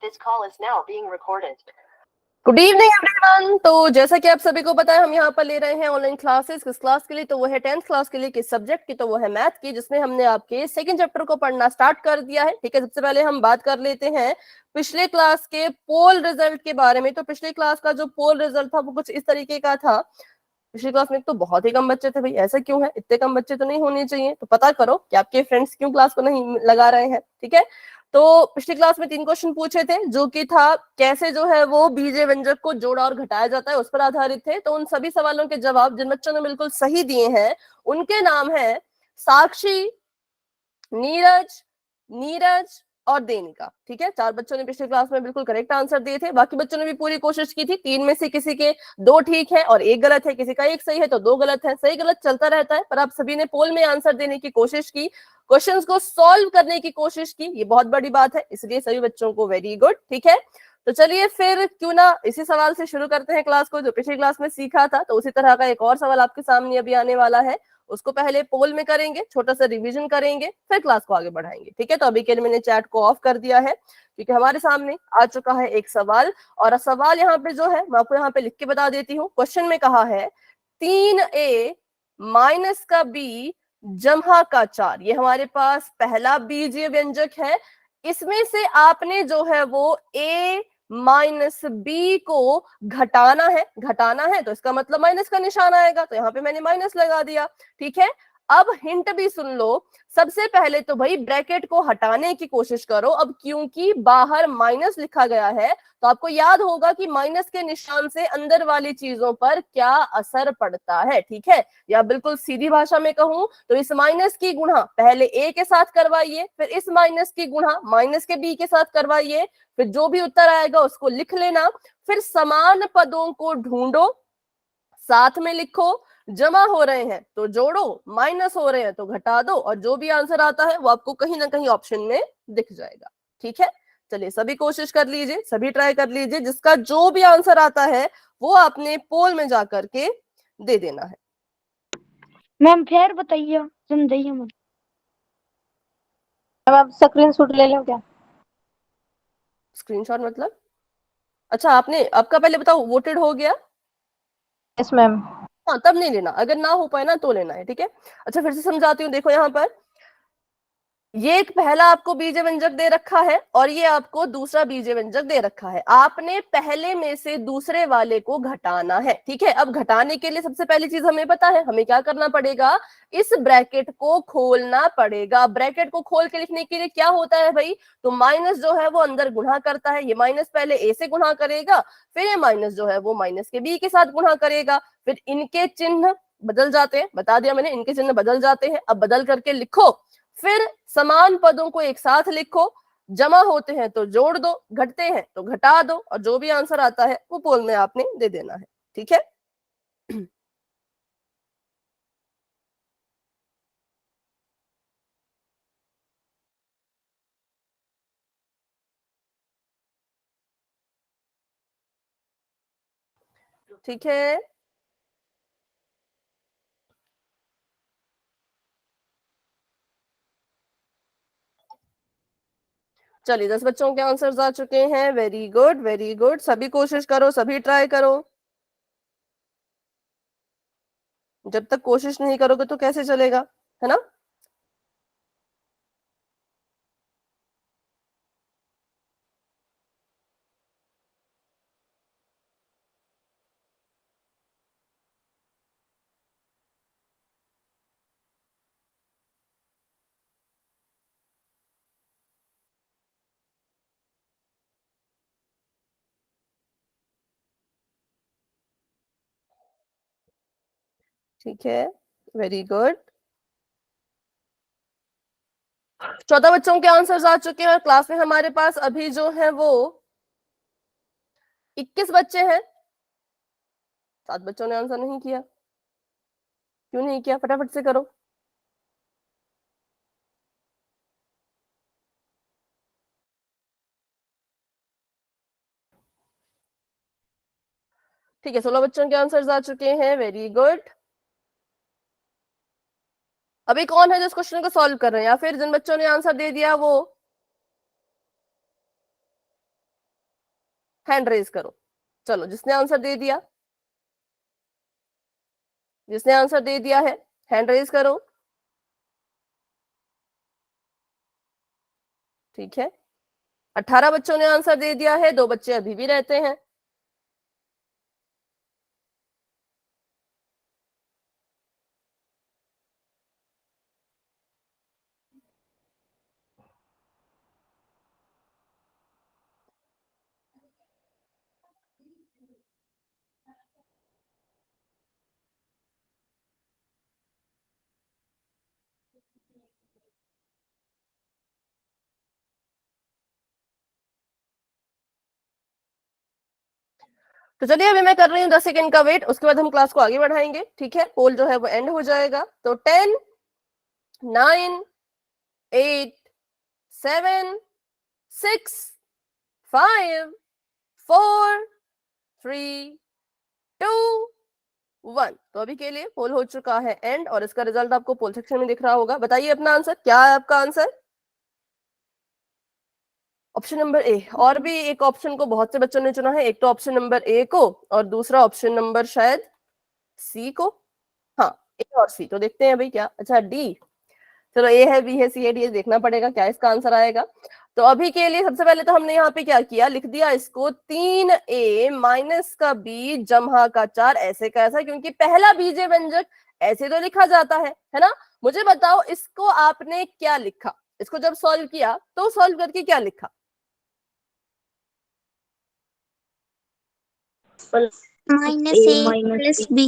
This call is now being recorded. Good evening everyone. तो जैसा कि आप सभी को पता है, हम यहाँ पर ले रहे हैं ऑनलाइन क्लासेस। किस क्लास के लिए? तो वो है 10th क्लास के लिए। किस सब्जेक्ट की? तो वो है मैथ की, जिसमें हमने आपके सेकंड चैप्टर को पढ़ना स्टार्ट कर दिया है। ठीक है, सबसे पहले हम बात कर लेते हैं पिछले क्लास के पोल रिजल्ट के बारे में। तो पिछले क्लास का जो पोल रिजल्ट था वो कुछ इस तरीके का था। पिछली क्लास में तो बहुत ही कम बच्चे थे भाई, ऐसा क्यों है? इतने कम बच्चे तो नहीं होने चाहिए। तो पता करो कि आपके फ्रेंड्स क्यों क्लास को नहीं लगा रहे हैं। ठीक है, तो पिछली क्लास में 3 क्वेश्चन पूछे थे, जो कि था कैसे जो है वो बीजीय व्यंजक को जोड़ा और घटाया जाता है, उस पर आधारित थे। तो उन सभी सवालों के जवाब जिन बच्चों ने बिल्कुल सही दिए हैं उनके नाम है साक्षी, नीरज, नीरज और देनिका। ठीक है, 4 बच्चों ने पिछली क्लास में बिल्कुल करेक्ट आंसर दिए थे। बाकी बच्चों ने भी पूरी कोशिश की थी। 3 में से किसी के 2 ठीक है और 1 गलत है, किसी का 1 सही है तो 2 गलत है। सही गलत चलता रहता है, पर आप सभी ने पोल में आंसर देने की कोशिश की, क्वेश्चंस को सॉल्व करने की कोशिश की। ये बहुत बड़ी बात है, इसलिए सभी बच्चों को वेरी गुड। ठीक है, तो चलिए फिर क्यों ना इसी सवाल से शुरू करते हैं क्लास को, जो पिछली क्लास में सीखा था। तो उसी तरह का एक और सवाल आपके सामने अभी आने वाला है, उसको पहले पोल में करेंगे, छोटा सा रिवीजन करेंगे, फिर क्लास को आगे बढ़ाएंगे। ठीक है, तो अभी के लिए मैंने चैट को ऑफ कर दिया है, क्योंकि हमारे सामने आ चुका है एक सवाल। और सवाल यहाँ पे जो है मैं आपको यहाँ पे लिख के बता देती हूँ। क्वेश्चन में कहा है 3a माइनस का b जमा का 4, ये हमारे पास पहला बीजीय व्यंजक है। इसमें से आपने जो है वो a माइनस बी को घटाना है। घटाना है तो इसका मतलब माइनस का निशान आएगा, तो यहाँ पे मैंने माइनस लगा दिया। ठीक है, अब हिंट भी सुन लो। सबसे पहले तो भाई ब्रैकेट को हटाने की कोशिश करो। अब क्योंकि बाहर माइनस लिखा गया है, तो आपको याद होगा कि माइनस के निशान से अंदर वाली चीजों पर क्या असर पड़ता है। ठीक है, या बिल्कुल सीधी भाषा में कहूं तो इस माइनस की गुणा पहले ए के साथ करवाइए, फिर इस माइनस की गुणा माइनस के बी के साथ करवाइए, फिर जो भी उत्तर आएगा उसको लिख लेना। फिर समान पदों को ढूंढो, साथ में लिखो, जमा हो रहे हैं तो जोड़ो, माइनस हो रहे हैं तो घटा दो, और जो भी आंसर आता है वो आपको कहीं ना कहीं ऑप्शन में दिख जाएगा। ठीक है, चलिए सभी कोशिश कर लीजिए, सभी ट्राई कर लीजिए। जिसका जो भी आंसर आता है वो आपने पोल में जाकर के दे देना है। मैम फिर बताइए, समझाइए मैम। आप स्क्रीनशॉट ले लो क्या? स्क्रीनशॉट मतलब? अच्छा, आपने आपका पहले बताओ वोटेड हो गया? Yes ma'am. हाँ, तब नहीं लेना, अगर ना हो पाए ना तो लेना है। ठीक है, अच्छा फिर से समझाती हूँ। देखो यहाँ पर ये एक पहला आपको बीजीय व्यंजक दे रखा है और ये आपको दूसरा बीजीय व्यंजक दे रखा है। आपने पहले में से दूसरे वाले को घटाना है। ठीक है, अब घटाने के लिए सबसे पहली चीज हमें पता है, हमें क्या करना पड़ेगा, इस ब्रैकेट को खोलना पड़ेगा। ब्रैकेट को खोल के लिखने के लिए क्या होता है भाई, तो माइनस जो है वो अंदर गुणा करता है। ये माइनस पहले ए से गुणा करेगा, फिर ये माइनस जो है वो माइनस के बी के साथ गुणा करेगा, फिर इनके चिन्ह बदल जाते हैं, बता दिया मैंने, इनके चिन्ह बदल जाते हैं। अब बदल करके लिखो, फिर समान पदों को एक साथ लिखो, जमा होते हैं तो जोड़ दो, घटते हैं तो घटा दो, और जो भी आंसर आता है वो पोल में आपने दे देना है। ठीक है, ठीक है, चलिए 10 बच्चों के आंसर्स आ चुके हैं। Very good, very good. सभी कोशिश करो, सभी ट्राई करो। जब तक कोशिश नहीं करोगे तो कैसे चलेगा, है ना? ठीक है, वेरी गुड। 14 बच्चों के आंसर्स आ चुके हैं और क्लास में हमारे पास अभी जो है वो 21 बच्चे हैं। 7 बच्चों ने आंसर नहीं किया, क्यों नहीं किया? फटाफट से करो। ठीक है, 16 बच्चों के आंसर्स आ चुके हैं। Very good. अभी कौन है जो इस क्वेश्चन को सॉल्व कर रहे हैं, या फिर जिन बच्चों ने आंसर दे दिया वो? हैंड रेज करो। चलो जिसने आंसर दे दिया, जिसने आंसर दे दिया है हैंड रेज करो। ठीक है, 18 बच्चों ने आंसर दे दिया है, 2 बच्चे अभी भी रहते हैं। तो चलिए अभी मैं कर रही हूँ 10 सेकंड का वेट, उसके बाद हम क्लास को आगे बढ़ाएंगे। ठीक है, पोल जो है वो एंड हो जाएगा। तो 10, 9, 8, 7, 6, 5, 4, 3, 2, 1। तो अभी के लिए पोल हो चुका है एंड, और इसका रिजल्ट आपको पोल सेक्शन में दिख रहा होगा। बताइए अपना आंसर क्या है। आपका आंसर ऑप्शन नंबर ए। और भी एक ऑप्शन को बहुत से बच्चों ने चुना है, एक तो ऑप्शन नंबर ए को और दूसरा ऑप्शन नंबर शायद सी को। हाँ, ए और सी। तो देखते हैं भाई क्या, अच्छा डी। चलो ए है, बी है, सी है, डी है, देखना पड़ेगा क्या इसका आंसर आएगा। तो अभी के लिए सबसे पहले तो हमने यहाँ पे क्या किया, लिख दिया इसको 3a माइनस का b जमहा का 4 ऐसे का ऐसा, क्योंकि पहला बीजे व्यंजक ऐसे तो लिखा जाता है ना। मुझे बताओ इसको आपने क्या लिखा, इसको जब सॉल्व किया तो सॉल्व करके क्या लिखा? माइनस ए प्लस बी।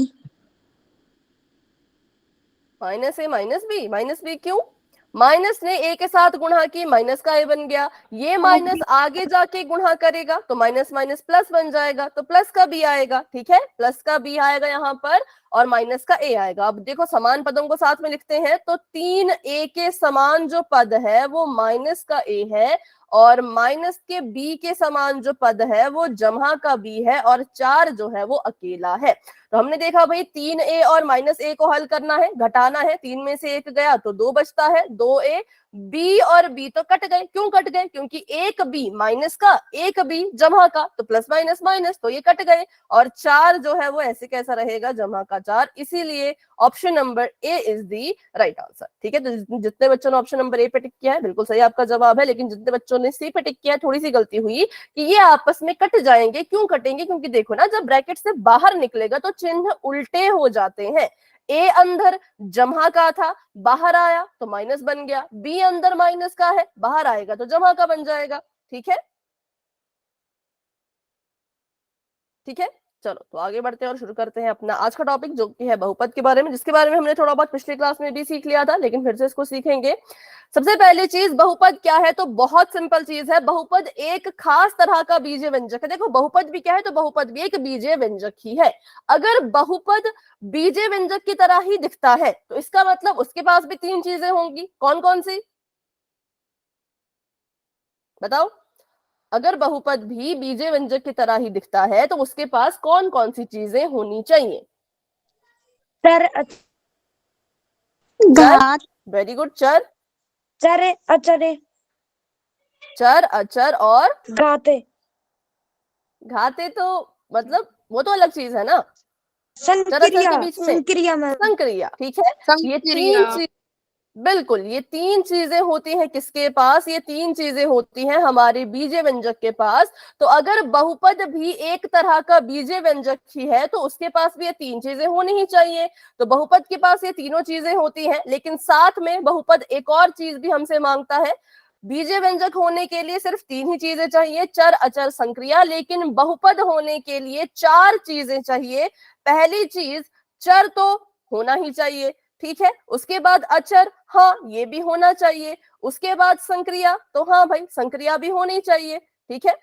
माइनस ए माइनस बी। माइनस बी क्यों? माइनस ने ए के साथ गुणा की, माइनस का ए बन गया। ये माइनस आगे जाके गुणा करेगा तो माइनस माइनस प्लस बन जाएगा, तो प्लस का बी आएगा। ठीक है, प्लस का बी आएगा यहाँ पर और माइनस का ए आएगा। अब देखो समान पदों को साथ में लिखते हैं, तो 3a के समान जो पद है वो माइनस का ए है, और माइनस के b के समान जो पद है वो जमहा का b है, और 4 जो है वो अकेला है। तो हमने देखा भाई 3a और माइनस a को हल करना है, घटाना है। 3 में से 1 गया तो 2 बचता है, 2a। b और b तो कट गए। क्यों कट गए? क्योंकि एक b माइनस का, एक b जमहा का, तो प्लस माइनस माइनस, तो ये कट गए। और 4 जो है वो ऐसे कैसा रहेगा, जमहा का 4। इसीलिए option number A is the right answer. ठीक है, तो जितने बच्चों ने ऑप्शन नंबर ए पे टिक किया है बिल्कुल सही आपका जवाब है, लेकिन जितने बच्चों ने सी पे टिक किया है थोड़ी सी गलती हुई कि ये आपस में कट जाएंगे। क्यों कटेंगे? क्योंकि देखो ना, जब ब्रैकेट से बाहर निकलेगा तो चिन्ह उल्टे हो जाते हैं। ए अंदर जमहा का था, बाहर आया तो माइनस बन गया। बी अंदर माइनस का है, बाहर आएगा तो जमहा का बन जाएगा। ठीक है, ठीक है। चलो तो आगे बढ़ते हैं और शुरू करते हैं अपना आज का टॉपिक, जो कि है बहुपद के बारे में, जिसके बारे में हमने थोड़ा बहुत पिछली क्लास में भी सीख लिया था, लेकिन फिर से इसको सीखेंगे। सबसे पहली चीज, बहुपद क्या है? तो बहुत सिंपल चीज है, बहुपद एक खास तरह का बीजीय व्यंजक है। देखो बहुपद भी क्या है, तो बहुपद भी एक बीजीय व्यंजक ही है। अगर बहुपद बीजीय व्यंजक की तरह ही दिखता है तो इसका मतलब उसके पास भी 3 चीजें होंगी। कौन कौन सी बताओ? अगर बहुपद भी बीजीय व्यंजक की तरह ही दिखता है तो उसके पास कौन कौन सी चीजें होनी चाहिए? चर घात। Very good. चर, चर अचर चर, अचर और घाते घाते। तो मतलब वो तो अलग चीज है ना। चर अचर संक्रिया के बीच में संक्रिया में संक्रिया। ठीक है, ये 3 चीज, बिल्कुल ये 3 चीजें होती हैं किसके पास? ये 3 चीजें होती हैं हमारे बीजीय व्यंजक के पास। तो अगर बहुपद भी एक तरह का बीजीय व्यंजक ही है तो उसके पास भी ये 3 चीजें होनी ही चाहिए। तो बहुपद के पास ये तीनों चीजें होती हैं, लेकिन साथ में बहुपद एक और चीज भी हमसे मांगता है। बीजीय व्यंजक होने के लिए सिर्फ 3 ही चीजें चाहिए, चर अचर संक्रिया, लेकिन बहुपद होने के लिए 4 चीजें चाहिए। पहली चीज, चर तो होना ही चाहिए। ठीक है, उसके बाद अचर, हाँ ये भी होना चाहिए। उसके बाद संक्रिया, तो हाँ भाई संक्रिया भी होनी चाहिए। ठीक है,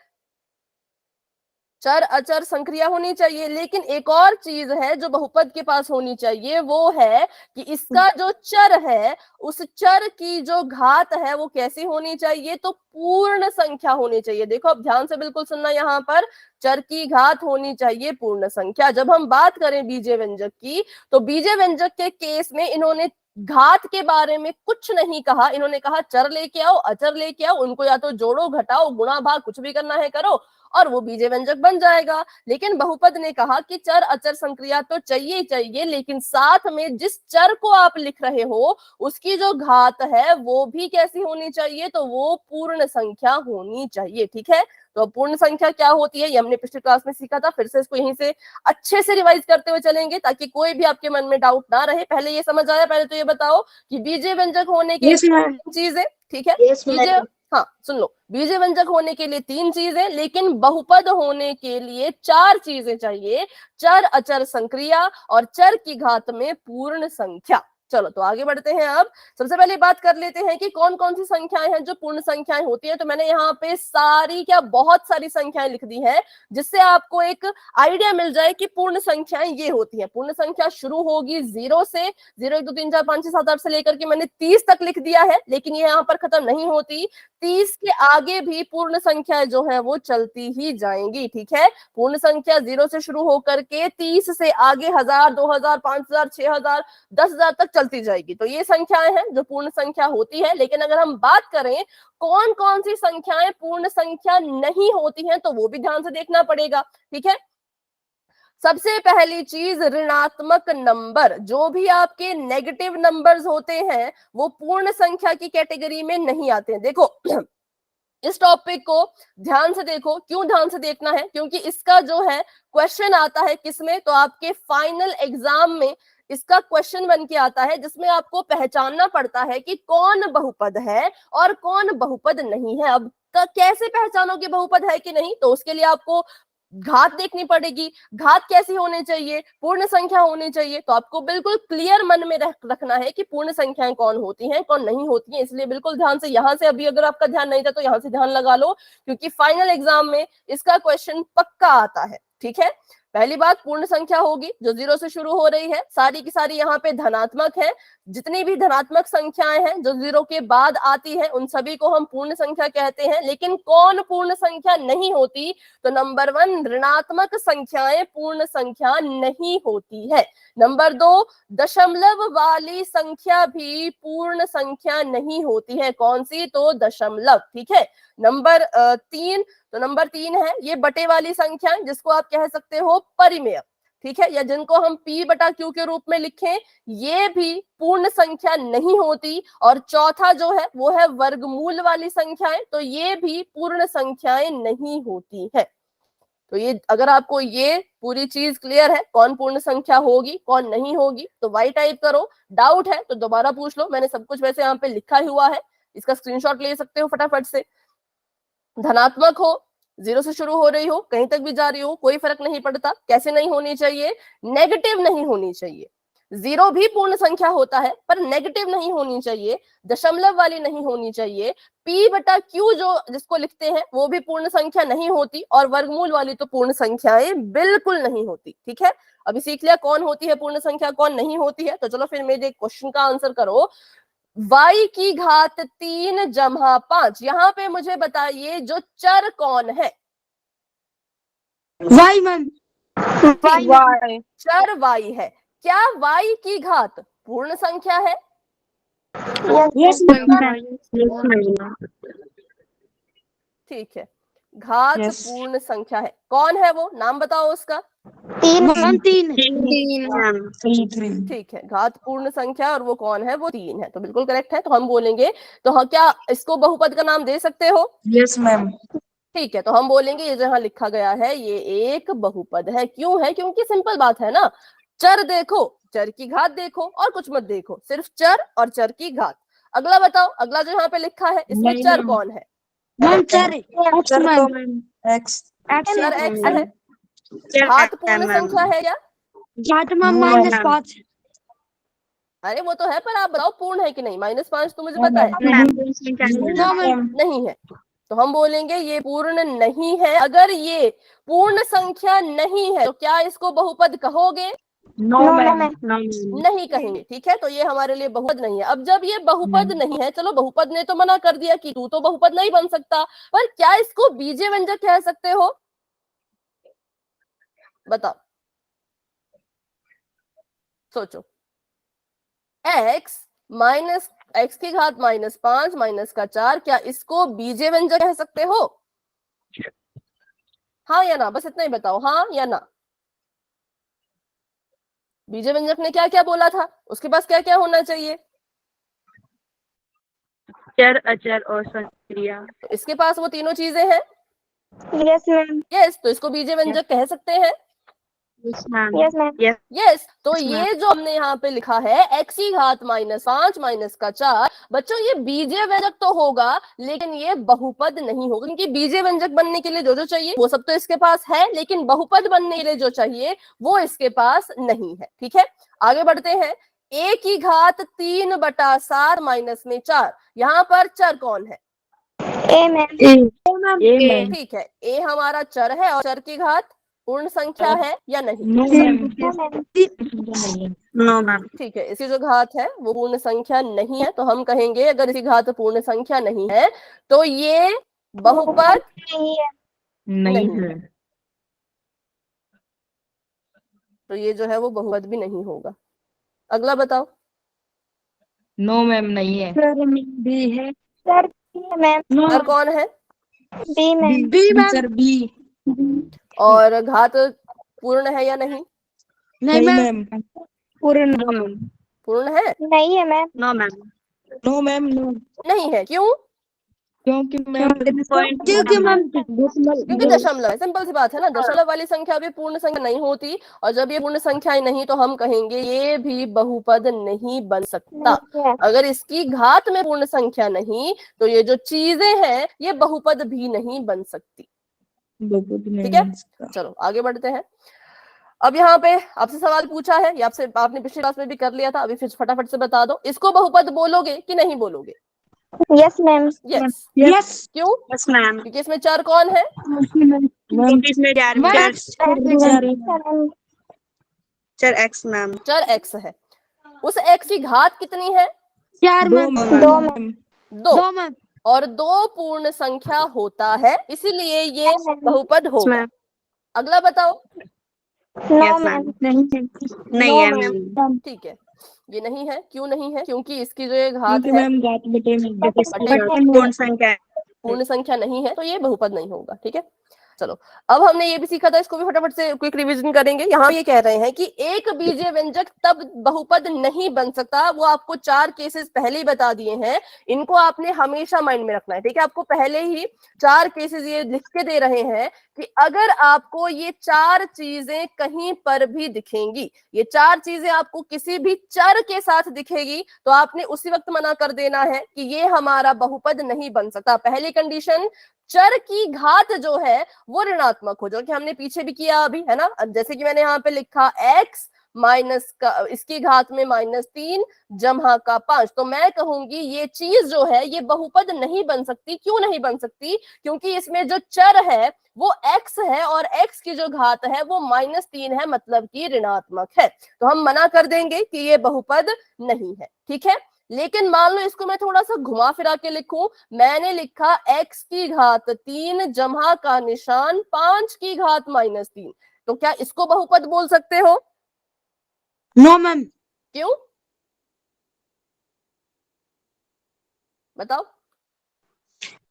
चर अचर संक्रिया होनी चाहिए। लेकिन एक और चीज है जो बहुपद के पास होनी चाहिए, वो है कि इसका जो चर है उस चर की जो घात है वो कैसी होनी चाहिए? तो पूर्ण संख्या होनी चाहिए। देखो अब ध्यान से बिल्कुल सुनना, यहाँ पर चर की घात होनी चाहिए पूर्ण संख्या। जब हम बात करें बीजीय व्यंजक की, तो बीजीय व्यंजक के केस में इन्होंने घात के बारे में कुछ नहीं कहा। इन्होंने कहा चर लेके आओ, अचर लेके आओ, उनको या तो जोड़ो, घटाओ, गुणा, भाग, कुछ भी करना है करो, और वो बीजे व्यंजक बन जाएगा। लेकिन बहुपद ने कहा कि चर अचर संक्रिया तो चाहिए ही चाहिए, लेकिन साथ में जिस चर को आप लिख रहे हो उसकी जो घात है वो भी कैसी होनी चाहिए, तो वो पूर्ण संख्या होनी चाहिए। ठीक है, तो पूर्ण संख्या क्या होती है ये हमने पिछली क्लास में सीखा था, फिर से इसको यहीं से अच्छे से रिवाइज करते हुए चलेंगे ताकि कोई भी आपके मन में डाउट ना रहे। पहले ये समझ आया, पहले तो ये बताओ कि बीजे व्यंजक होने के चीजें, ठीक है, बीजे, हाँ सुन लो, बीजे व्यंजक होने के लिए 3 चीजें, लेकिन बहुपद होने के लिए 4 चीजें चाहिए, चर अचर संक्रिया और चर की घात में पूर्ण संख्या। चलो तो आगे बढ़ते हैं। अब सबसे पहले बात कर लेते हैं कि कौन कौन सी संख्याएं हैं जो पूर्ण संख्याएं होती हैं। तो मैंने यहाँ पे सारी क्या बहुत सारी संख्याएं लिख दी हैं, जिससे आपको एक आइडिया मिल जाए कि पूर्ण संख्याएं ये होती हैं। पूर्ण संख्या शुरू होगी 0 से, 0 1 2 3 4 5 6 7 8 से लेकर के मैंने 30 तक लिख दिया है, लेकिन ये यहाँ पर खत्म नहीं होती, 30 के आगे भी पूर्ण संख्याएं जो है वो चलती ही जाएंगी। ठीक है, पूर्ण संख्या 0 से शुरू होकर के 30 से आगे 1000 2000 5000 6000 10,000 तक चलती जाएगी। तो ये संख्याएं हैं जो पूर्ण संख्या होती है। लेकिन अगर हम बात करें कौन कौन सी संख्याएं पूर्ण संख्या नहीं होती हैं, तो वो भी ध्यान से देखना पड़ेगा। ठीक है, सबसे पहली चीज ऋणात्मक नंबर, जो भी आपके नेगेटिव नंबर्स होते हैं वो पूर्ण संख्या की कैटेगरी में नहीं आते हैं। देखो इस टॉपिक को ध्यान से देखो। क्यों ध्यान से देखना है, क्योंकि इसका जो है क्वेश्चन आता है किसमें, तो आपके फाइनल एग्जाम में इसका क्वेश्चन बन के आता है, जिसमें आपको पहचानना पड़ता है कि कौन बहुपद है और कौन बहुपद नहीं है। अब कैसे पहचानोगे बहुपद है कि नहीं, तो उसके लिए आपको घात देखनी पड़ेगी। घात कैसी होनी चाहिए, पूर्ण संख्या होनी चाहिए। तो आपको बिल्कुल क्लियर मन में रखना है कि पूर्ण संख्याएं कौन होती हैं कौन नहीं होती हैं। इसलिए बिल्कुल ध्यान से, यहां से अभी अगर आपका ध्यान नहीं था तो यहां से ध्यान लगा लो, क्योंकि फाइनल एग्जाम में इसका क्वेश्चन पक्का आता है। ठीक है, पहली बात पूर्ण संख्या होगी जो 0 से शुरू हो रही है, सारी की सारी यहाँ पे धनात्मक है। जितनी भी धनात्मक संख्याएं हैं जो 0 के बाद आती है उन सभी को हम पूर्ण संख्या कहते हैं। लेकिन कौन पूर्ण संख्या नहीं होती, तो नंबर 1 ऋणात्मक संख्याएं पूर्ण संख्या नहीं होती है। नंबर 2 दशमलव वाली संख्या भी पूर्ण संख्या नहीं होती है। कौन सी, तो दशमलव। ठीक है, नंबर 3, तो नंबर 3 है ये बटे वाली संख्याएं, जिसको आप कह सकते हो परिमेय। ठीक है, या जिनको हम p बटा q के रूप में लिखें, ये भी पूर्ण संख्या नहीं होती। और चौथा जो है वो है वर्गमूल वाली संख्याएं, तो ये भी पूर्ण संख्याएं नहीं होती है। तो ये अगर आपको ये पूरी चीज क्लियर है कौन पूर्ण संख्या होगी कौन नहीं होगी, तो वाई टाइप करो। डाउट है तो दोबारा पूछ लो, मैंने सब कुछ वैसे यहाँ पे लिखा ही हुआ है, इसका स्क्रीनशॉट ले सकते हो फटाफट से। धनात्मक हो, 0 से शुरू हो रही हो, कहीं तक भी जा रही हो, कोई फर्क नहीं पड़ता। कैसे नहीं होनी चाहिए, नेगेटिव नहीं होनी चाहिए। 0 भी पूर्ण संख्या होता है पर नेगेटिव नहीं होनी चाहिए, दशमलव वाली नहीं होनी चाहिए। p बटा q जो जिसको लिखते हैं वो भी पूर्ण संख्या नहीं होती, और वर्गमूल वाली तो पूर्ण संख्याएं बिल्कुल नहीं होती। ठीक है, अभी सीख लिया कौन होती है पूर्ण संख्या कौन नहीं होती है। तो चलो फिर मेरे क्वेश्चन का आंसर करो। y की घात 3 जमा 5, यहाँ पे मुझे बताइए जो चर कौन है। वाई मैम, चर y है। क्या y की घात पूर्ण संख्या है? यस ठीक है, घात पूर्ण संख्या है। कौन है वो, नाम बताओ उसका। 3 ठीक है, घात पूर्ण संख्या और वो कौन है, वो 3 है, तो बिल्कुल करेक्ट है। तो हम बोलेंगे, तो हाँ, क्या इसको बहुपद का नाम दे सकते हो? Yes ma'am. ठीक है, तो हम बोलेंगे ये जहां लिखा गया है ये एक बहुपद है। क्यों है, क्योंकि सिंपल बात है ना, चर देखो, चर की घात देखो और कुछ मत देखो, सिर्फ चर और चर की घात। अगला बताओ, अगला जो यहाँ पे लिखा है इसमें चर कौन है? मैम चर एक्स मैम, एक्स चर एक्स है। घात पूर्ण संख्या है क्या? घात मैम -5। अरे वो तो है, पर आप बताओ पूर्ण है कि नहीं। -5 तो मुझे पता है नहीं है, तो हम बोलेंगे ये पूर्ण नहीं है। अगर ये पूर्ण संख्या नहीं है तो क्या इसको बहुपद कहोगे? नो मैम, नहीं कहेंगे। ठीक है, तो ये हमारे लिए बहुपद नहीं है। अब जब ये बहुपद नहीं है, चलो बहुपद ने तो मना कर दिया कि तू तो बहुपद नहीं बन सकता, पर क्या इसको बीजे व्यंजक कह सकते हो? बताओ, सोचो। x की घात -5 माइनस का 4, क्या इसको बीजे व्यंजक कह सकते हो? हाँ या ना, बस इतना ही बताओ, हाँ या ना। बीजे व्यंजक ने क्या क्या बोला था, उसके पास क्या क्या होना चाहिए? चर, अचर और संक्रिया। तो इसके पास वो तीनों चीजें हैं। Yes ma'am. यस, तो इसको बीजे व्यंजक कह सकते हैं। Yes ma'am. यस, तो ये जो हमने यहाँ पे लिखा है x की घात -5 माइनस का 4, बच्चों ये बीजे व्यंजक तो होगा लेकिन ये बहुपद नहीं होगा, क्योंकि बीजे व्यंजक बनने के लिए जो जो चाहिए वो सब तो इसके पास है, लेकिन बहुपद बनने के लिए जो चाहिए वो इसके पास नहीं है। ठीक है, आगे बढ़ते हैं। a की घात 3/7 माइनस में 4, यहाँ पर चर कौन है? ए मैम। ठीक है, a हमारा चर है और चर की घात पूर्ण संख्या है या नहीं? No ma'am. ठीक है, इसकी जो घात है वो पूर्ण संख्या नहीं है, तो हम कहेंगे अगर इसकी घात पूर्ण संख्या नहीं है तो ये बहुपद नहीं है। तो ये जो है वो बहुपद भी नहीं होगा। अगला बताओ। नो मैम नहीं है। बी है सर। मैम। चर कौन है? B ma'am. Sir B. और घात पूर्ण है या नहीं? नहीं मैम। पूर्ण है? नहीं है ma'am. No ma'am. No ma'am no. नहीं है, क्यों? क्योंकि मैम क्योंकि दशमलव है, सिंपल सी बात है ना, दशमलव वाली संख्या भी पूर्ण संख्या नहीं होती, और जब ये पूर्ण संख्या ही नहीं तो हम कहेंगे ये भी बहुपद नहीं बन सकता। अगर इसकी घात में पूर्ण संख्या नहीं तो ये जो चीजें हैं ये बहुपद भी नहीं बन सकती। ठीक है, चलो आगे बढ़ते हैं। अब यहाँ पे आपसे सवाल पूछा है, ये आपने पिछली क्लास में भी कर लिया था, अभी फिर फटाफट से बता दो, इसको बहुपद बोलोगे कि नहीं बोलोगे? Yes ma'am. यस। यस क्यों? Yes ma'am. क्योंकि इसमें चर कौन है? इसमें चर एक्स मैम। चर x है। उस x की घात कितनी है? 4 मैम। 2 मैम। 2 मैम। और 2 पूर्ण संख्या होता है, इसीलिए ये बहुपद होगा। अगला बताओ। No ma'am. नहीं है मैम। ठीक है, ये नहीं है, क्यों नहीं है? क्योंकि इसकी जो ये घात है मैम घात बटे में पूर्ण संख्या नहीं है, तो ये बहुपद नहीं होगा। ठीक है, चलो अब हमने ये भी सीखा था, इसको भी फटाफट से क्विक रिवीजन करेंगे। यहाँ ये कह रहे हैं कि एक बीजीय व्यंजक तब बहुपद नहीं बन सकता, वो आपको 4 केसेस पहले ही बता दिए हैं, इनको आपने हमेशा माइंड में रखना है। ठीक है, आपको पहले ही 4 केसेस ये लिख के दे रहे हैं कि अगर आपको ये 4 चीजें कहीं पर भी दिखेंगी, ये 4 चीजें आपको किसी भी चर के साथ दिखेगी, तो आपने उसी वक्त मना कर देना है कि ये हमारा बहुपद नहीं बन सकता। पहली कंडीशन, चर की घात जो है वो ऋणात्मक हो, जो कि हमने पीछे भी किया अभी, है ना। जैसे कि मैंने यहाँ पे लिखा x माइनस का, इसकी घात में -3 जमा का 5, तो मैं कहूंगी ये चीज जो है ये बहुपद नहीं बन सकती। क्यों नहीं बन सकती? क्योंकि इसमें जो चर है वो x है और x की जो घात है वो -3 है, मतलब कि ऋणात्मक है, तो हम मना कर देंगे कि ये बहुपद नहीं है। ठीक है, लेकिन मान लो इसको मैं थोड़ा सा घुमा फिरा के लिखूं, मैंने लिखा x की घात 3 जमा का निशान 5 की घात -3, तो क्या इसको बहुपद बोल सकते हो? No ma'am. क्यों बताओ?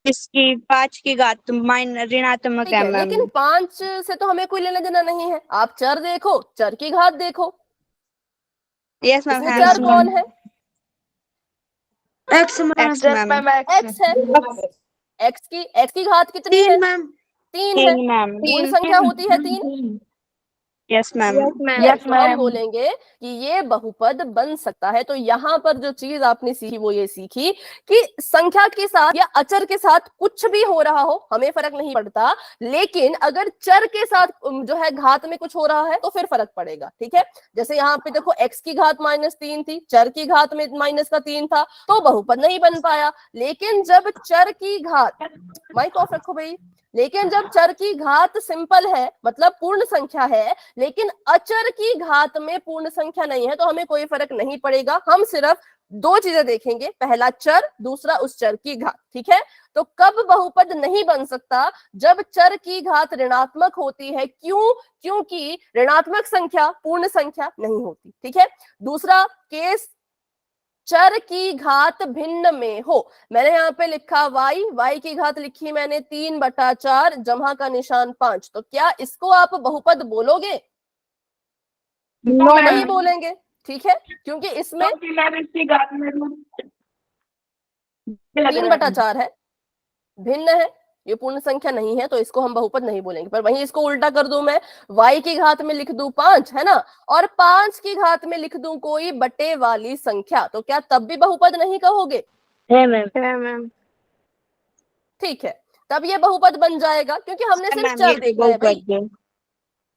इसकी 5 की घात ऋणात्मक ठीक है है, मैम। लेकिन 5 से तो हमें कोई लेना देना नहीं है। आप चर देखो, चर की घात देखो, यस मैम। इसमें चर कौन है? X ma'am. x है। x की घात कितनी है? 3 है। मैम। पूर्ण संख्या होती है 3। Yes ma'am. यस, तो हम बोलेंगे कि ये बहुपद बन सकता है। तो यहाँ पर जो चीज आपने सीखी वो ये सीखी कि संख्या के साथ या अचर के साथ कुछ भी हो रहा हो हमें फर्क नहीं पड़ता, लेकिन अगर चर के साथ जो है घात में कुछ हो रहा है तो फिर फर्क पड़ेगा। ठीक है, जैसे यहाँ पे देखो x की घात -3 थी, चर की घात में -3 था, तो बहुपद नहीं बन पाया। लेकिन जब चर की घात, माइक ऑफ रखो भाई, लेकिन जब चर की घात सिंपल है, मतलब पूर्ण संख्या है, लेकिन अचर की घात में पूर्ण संख्या नहीं है, तो हमें कोई फर्क नहीं पड़ेगा। हम सिर्फ 2 चीजें देखेंगे, पहला चर, दूसरा उस चर की घात। ठीक है, तो कब बहुपद नहीं बन सकता? जब चर की घात ऋणात्मक होती है। क्यों? क्योंकि ऋणात्मक संख्या पूर्ण संख्या नहीं होती। ठीक है, दूसरा केस, चर की घात भिन्न में हो। मैंने यहाँ पे लिखा y की घात लिखी मैंने 3/4 जमा का निशान 5। तो क्या इसको आप बहुपद बोलोगे? नहीं बोलेंगे, ठीक है, क्योंकि इसमें 3/4 है, भिन्न है, ये पूर्ण संख्या नहीं है, तो इसको हम बहुपद नहीं बोलेंगे। पर वहीं इसको उल्टा कर दूं मैं, y की घात में लिख दूं 5, है ना, और 5 की घात में लिख दूं कोई बटे वाली संख्या, तो क्या तब भी बहुपद नहीं कहोगे? है मैम। ठीक है, तब ये बहुपद बन जाएगा, क्योंकि हमने सिर्फ चर देखना है भाई।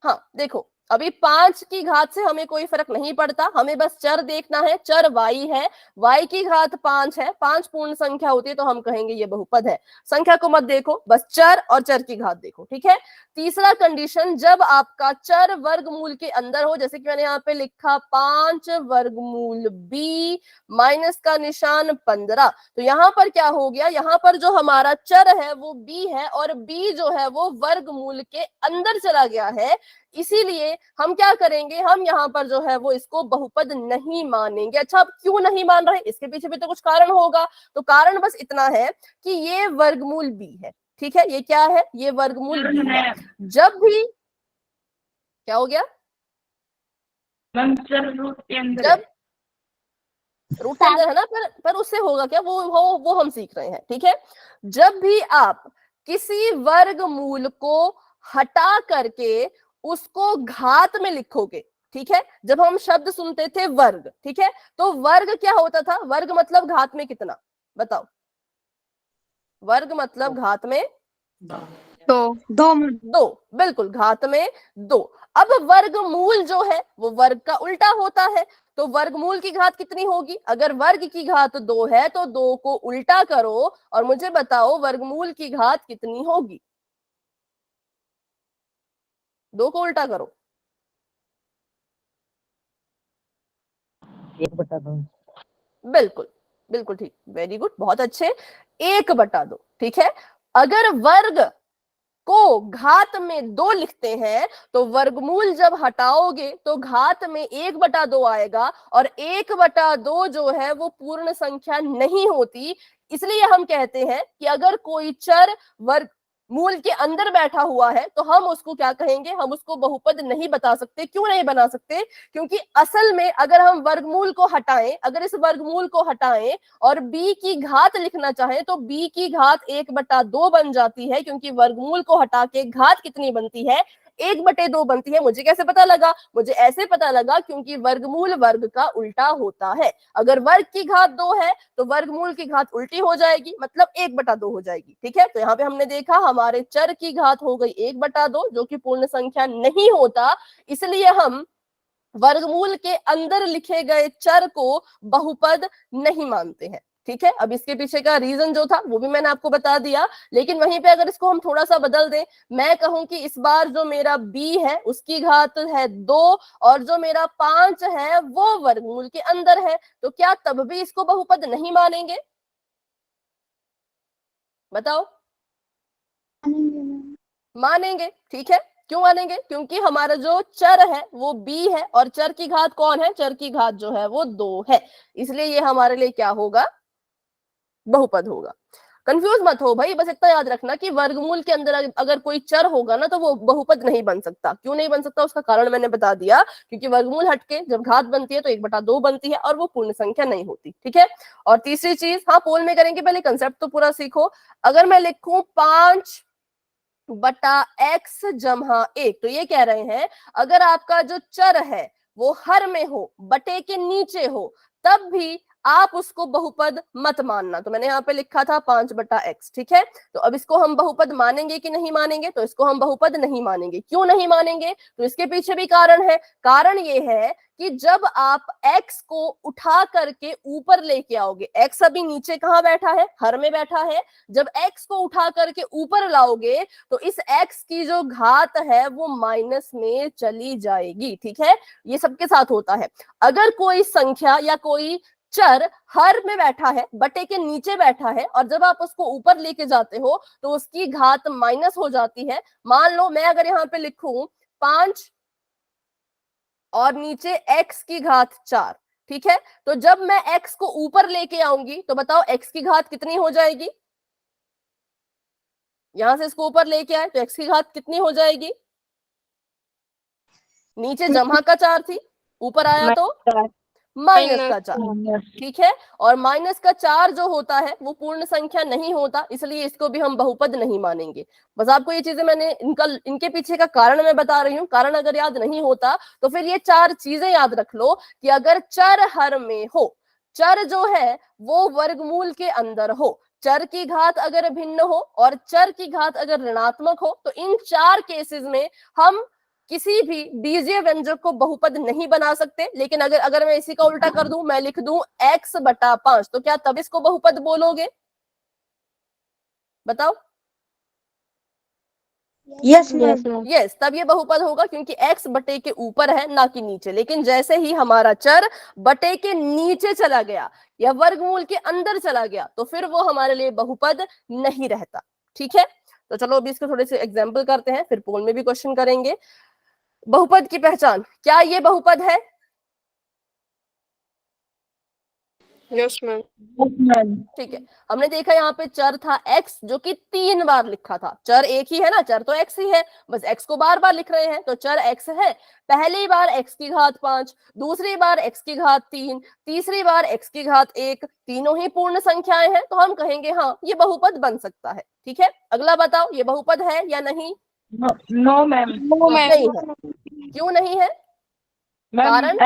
हाँ देखो, अभी 5 की घात से हमें कोई फर्क नहीं पड़ता, हमें बस चर देखना है। चर y है, y की घात 5 है, 5 पूर्ण संख्या होती है तो हम कहेंगे ये बहुपद है। संख्या को मत देखो, बस चर और चर की घात देखो, ठीक है। तीसरा कंडीशन, जब आपका चर वर्गमूल के अंदर हो, जैसे कि मैंने यहाँ पे लिखा 5 वर्गमूल b माइनस का निशान 15, तो यहाँ पर क्या हो गया, यहाँ पर जो हमारा चर है वो b है और b जो है वो वर्गमूल के अंदर चला गया है, इसीलिए हम क्या करेंगे, हम यहाँ पर जो है वो इसको बहुपद नहीं मानेंगे। अच्छा, अब क्यों नहीं मान रहे, इसके पीछे भी तो कुछ कारण होगा। तो कारण बस इतना है कि ये वर्गमूल b है, ठीक है, ये क्या है, ये वर्गमूल b है। जब भी क्या हो गया, जब रूट के अंदर है ना, पर उससे होगा क्या, वो हम सीख रहे हैं, ठीक है। जब भी आप किसी वर्गमूल को हटा करके उसको घात में लिखोगे, ठीक है, जब हम शब्द सुनते थे वर्ग, ठीक है, तो वर्ग क्या होता था, वर्ग मतलब घात में कितना, बताओ, वर्ग मतलब घात में दो, बिल्कुल, घात में 2। अब वर्गमूल जो है वो वर्ग का उल्टा होता है, तो वर्गमूल की घात कितनी होगी, अगर वर्ग की घात 2 है तो 2 को उल्टा करो और मुझे बताओ वर्गमूल की घात कितनी होगी। 2 को उल्टा करो, 1/2। बिल्कुल बिल्कुल ठीक, वेरी गुड, बहुत अच्छे, 1/2, ठीक है। अगर वर्ग को घात में 2 लिखते हैं तो वर्गमूल जब हटाओगे तो घात में 1/2 आएगा, और 1/2 जो है वो पूर्ण संख्या नहीं होती। इसलिए हम कहते हैं कि अगर कोई चर वर्गमूल के अंदर बैठा हुआ है तो हम उसको क्या कहेंगे, हम उसको बहुपद नहीं बता सकते। क्यों नहीं बना सकते, क्योंकि असल में अगर हम वर्गमूल को हटाएं, अगर इस वर्गमूल को हटाएं और b की घात लिखना चाहें तो b की घात 1/2 बन जाती है, क्योंकि वर्गमूल को हटा के घात कितनी बनती है, 1/2 बनती है। मुझे कैसे पता लगा, मुझे ऐसे पता लगा क्योंकि वर्गमूल वर्ग का उल्टा होता है। अगर वर्ग की घात 2 है तो वर्गमूल की घात उल्टी हो जाएगी, मतलब 1/2 हो जाएगी, ठीक है। तो यहाँ पे हमने देखा हमारे चर की घात हो गई 1/2, जो कि पूर्ण संख्या नहीं होता, इसलिए हम वर्गमूल के अंदर लिखे गए चर को बहुपद नहीं मानते हैं, ठीक है। अब इसके पीछे का रीजन जो था वो भी मैंने आपको बता दिया, लेकिन वहीं पे अगर इसको हम थोड़ा सा बदल दें, मैं कहूं कि इस बार जो मेरा b है उसकी घात है 2 और जो मेरा 5 है वो वर्गमूल के अंदर है, तो क्या तब भी इसको बहुपद नहीं मानेंगे, बताओ? मानेंगे, ठीक है। क्यों मानेंगे, क्योंकि हमारा जो चर है वो b है और चर की घात कौन है, चर की घात जो है वो 2 है, इसलिए ये हमारे लिए क्या होगा, बहुपद होगा। कंफ्यूज मत हो भाई, बस इतना याद रखना कि वर्गमूल के अंदर अगर कोई चर होगा ना तो वो बहुपद नहीं बन सकता। क्यों नहीं बन सकता, उसका कारण मैंने बता दिया, क्योंकि वर्गमूल हटके जब घात बनती है तो 1/2 बनती है और वो पूर्ण संख्या नहीं होती, ठीक है। और तीसरी चीज, हाँ पोल में करेंगे, पहले कंसेप्ट तो पूरा सीखो। अगर मैं लिखूं 5/x जमा 1, तो ये कह रहे हैं अगर आपका जो चर है वो हर में हो, बटे के नीचे हो, तब भी आप उसको बहुपद मत मानना। तो मैंने यहाँ पे लिखा था 5/x, ठीक है। तो अब इसको हम बहुपद मानेंगे कि नहीं मानेंगे, तो इसको हम बहुपद नहीं मानेंगे। क्यों नहीं मानेंगे, तो इसके पीछे भी कारण है। कारण ये है कि जब आप x को उठा करके ऊपर लेके आओगे, x अभी नीचे कहाँ बैठा है, हर में बैठा है, जब x को उठा करके ऊपर लाओगे तो इस x की जो घात है वो माइनस में चली जाएगी, ठीक है। ये सबके साथ होता है। अगर कोई संख्या या कोई चर हर में बैठा है, बटे के नीचे बैठा है, और जब आप उसको ऊपर लेके जाते हो तो उसकी घात माइनस हो जाती है। मान लो मैं अगर यहाँ पे लिखूं 5 और नीचे x की घात 4, ठीक है। तो जब मैं x को ऊपर लेके आऊंगी तो बताओ x की घात कितनी हो जाएगी? यहां से इसको ऊपर लेके आए तो x की घात कितनी हो जाएगी? नीचे जमा का 4 थी, ऊपर आया तो माइनस का 4, ठीक है। और माइनस का 4 जो होता है वो पूर्ण संख्या नहीं होता, इसलिए इसको भी हम बहुपद नहीं मानेंगे। बस आपको ये चीजें मैंने इनके पीछे का कारण मैं बता रही हूँ। कारण अगर याद नहीं होता तो फिर ये 4 चीजें याद रख लो कि अगर चर हर में हो, चर जो है वो वर्गमूल के अंदर हो, चर की घात अगर भिन्न हो और चर की घात अगर ऋणात्मक हो, तो इन 4 केसेस में हम किसी भी बीजीय व्यंजक को बहुपद नहीं बना सकते। लेकिन अगर मैं इसी का उल्टा कर दूं, मैं लिख दूं x/5, तो क्या तब इसको बहुपद बोलोगे? बताओ। Yes ma'am. यस, तब ये बहुपद होगा क्योंकि x बटे के ऊपर है ना कि नीचे। लेकिन जैसे ही हमारा चर बटे के नीचे चला गया या वर्गमूल के अंदर चला गया तो फिर वो हमारे लिए बहुपद नहीं रहता, ठीक है। तो चलो अभी इसको थोड़े से एग्जाम्पल करते हैं, फिर पोल में भी क्वेश्चन करेंगे। बहुपद की पहचान, क्या ये बहुपद है? Yes ma'am. ठीक है, हमने देखा यहाँ पे चर था x जो कि 3 बार लिखा था। चर एक ही है ना, चर तो x ही है, बस x को बार बार लिख रहे हैं। तो चर x है, पहली बार x की घात 5, दूसरी बार x की घात 3, तीसरी बार x की घात 1, तीनों ही पूर्ण संख्याएं हैं, तो हम कहेंगे हाँ ये बहुपद बन सकता है, ठीक है। अगला बताओ, ये बहुपद है या नहीं? No ma'am. नहीं है। क्यों नहीं है? कारण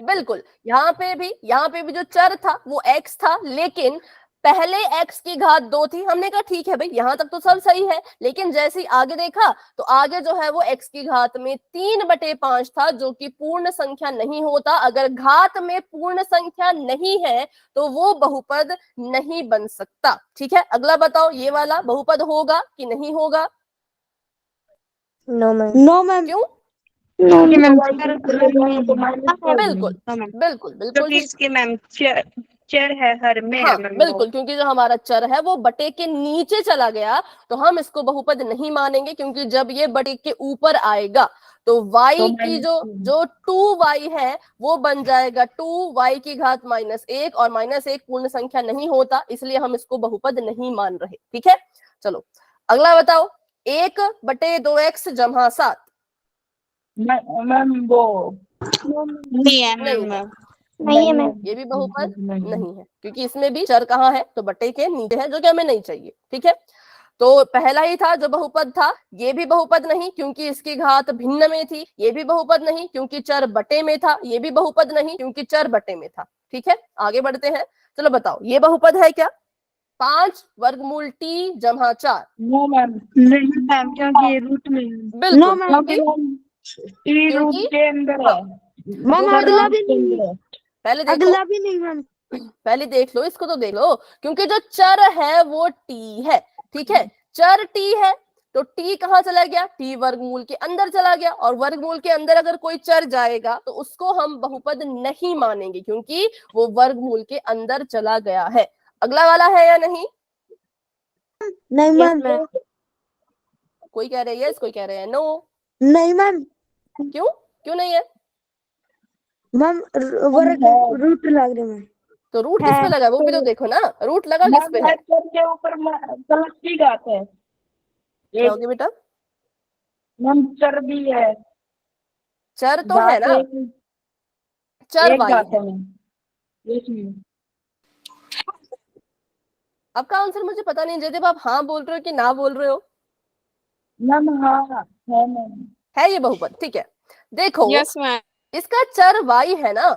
बिल्कुल, यहाँ पे भी जो चर था वो x था, लेकिन पहले x की घात 2 थी। हमने कहा ठीक है भाई, यहां तक तो सब सही है। लेकिन जैसे ही आगे देखा तो आगे जो है वो x की घात में 3/5 था, जो कि पूर्ण संख्या नहीं होता। अगर घात में पूर्ण संख्या नहीं है तो वो बहुपद नहीं बन सकता, ठीक है। अगला बताओ, ये वाला बहुपद होगा कि नहीं होगा? No ma'am. No ma'am. क्यों? बिल्कुल बिल्कुल बिल्कुल, इसके मैम चर है हर में। हाँ बिल्कुल, क्योंकि जो हमारा चर है वो बटे के नीचे चला गया तो हम इसको बहुपद नहीं मानेंगे, क्योंकि जब ये बटे के ऊपर आएगा तो y की जो 2y है वो बन जाएगा 2y की घात -1, और -1 पूर्ण संख्या नहीं होता, इसलिए हम इसको बहुपद नहीं मान रहे, ठीक है। चलो अगला बताओ, 1/2x जमा 7। मैम वो नहीं है नहीं है, नहीं है मैम। ये भी बहुपद नहीं है, क्योंकि इसमें भी चर कहाँ है? तो बटे के नीचे है, जो कि हमें नहीं चाहिए, ठीक है। तो पहला ही था जो बहुपद था, ये भी बहुपद नहीं क्योंकि इसकी घात भिन्न में थी। ये भी बहुपद नहीं क्योंकि चर बटे में था। ये भी बहुपद नहीं क्योंकि चर बटे में था, ठीक है। आगे बढ़ते हैं, चलो बताओ ये बहुपद है क्या? 5 वर्गमूल t जमा 4। No ma'am. नहीं मैम, क्योंकि रूट में बिल्कुल, ई रूट के अंदर है। मैम अगला भी नहीं है। पहले देखो, अगला भी नहीं मैम। पहले देख लो, इसको तो देख लो, क्योंकि जो चर है वो t है, ठीक है। चर t है तो t कहां चला गया? t वर्गमूल के अंदर चला गया, और वर्गमूल के अंदर अगर कोई चर जाएगा तो उसको हम बहुपद नहीं मानेंगे, क्योंकि वो वर्गमूल के अंदर चला गया है। अगला वाला है या नहीं? नहीं मैम। कोई कह रहे हैं यस, कोई कह रहे हैं नो। नहीं मैम। क्यों? क्यों नहीं है? मैम रूट लग रहे मैम। तो रूट किस पे लगा? वो भी तो देखो ना, रूट लगा किस पे है? के ऊपर प्लस की घात है। क्या होगी बेटा? मैम चर भी है। चर तो है ना, चर y है। आपका आंसर मुझे पता नहीं, जयदेव आप हाँ बोल रहे हो कि ना बोल रहे हो? मैम हाँ है मैम। है ये बहुपद, ठीक है। देखो यस मैम। इसका चर y है ना,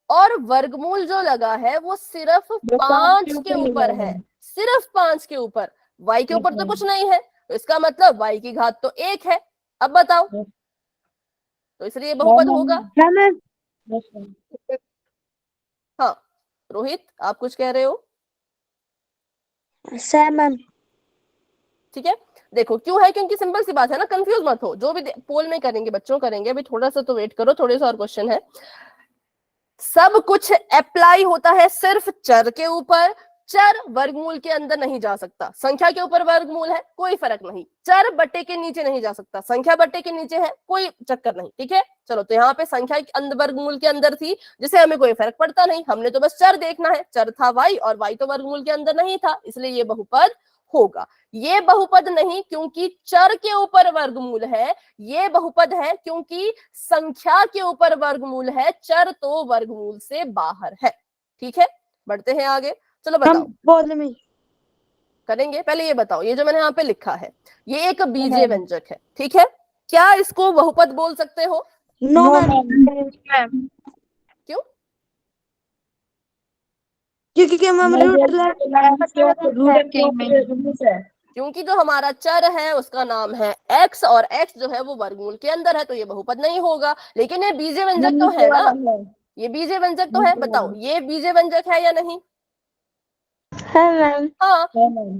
और वर्गमूल जो लगा है वो सिर्फ 5 के ऊपर है, सिर्फ 5 के ऊपर। y के ऊपर तो कुछ नहीं है, तो इसका मतलब y की घात तो 1 है। अब बताओ, तो इसलिए बहुपद होगा। हाँ रोहित, आप कुछ कह रहे हो? मैम। ठीक है, देखो क्यों है, क्योंकि सिंपल सी बात है ना, कंफ्यूज मत हो। जो भी पोल में करेंगे बच्चों करेंगे, अभी थोड़ा सा तो वेट करो, थोड़े सा और क्वेश्चन है। सब कुछ अप्लाई होता है सिर्फ चर के ऊपर, चर वर्गमूल के अंदर नहीं जा सकता, संख्या के ऊपर वर्गमूल है कोई फर्क नहीं, चर बट्टे के नीचे नहीं जा सकता, संख्या बट्टे के नीचे है कोई चक्कर नहीं, ठीक है। चलो तो यहाँ पे संख्या के अंदर वर्गमूल के अंदर थी, जिसे हमें कोई फर्क पड़ता नहीं, हमने तो बस चर देखना है, चर था y और y तो वर्गमूल के अंदर नहीं था, इसलिए ये बहुपद होगा। ये बहुपद नहीं क्योंकि चर के ऊपर वर्गमूल है, ये बहुपद है क्योंकि संख्या के ऊपर वर्गमूल है, चर तो वर्गमूल से बाहर है, ठीक है। बढ़ते हैं आगे, चलो बताओ बोल में करेंगे। पहले ये बताओ, ये जो मैंने यहाँ पे लिखा है ये एक बीजीय व्यंजक है, ठीक है, क्या इसको बहुपद बोल सकते हो? नो मैम, क्यों? क्योंकि मैम क्योंकि जो हमारा चर है उसका नाम है x और x जो है वो वर्गमूल के अंदर है, तो ये बहुपद नहीं होगा। लेकिन ये बीजीय व्यंजक तो है ना, ये बीजीय व्यंजक तो है, बताओ ये बीजीय व्यंजक है या नहीं? है मैम। हाँ,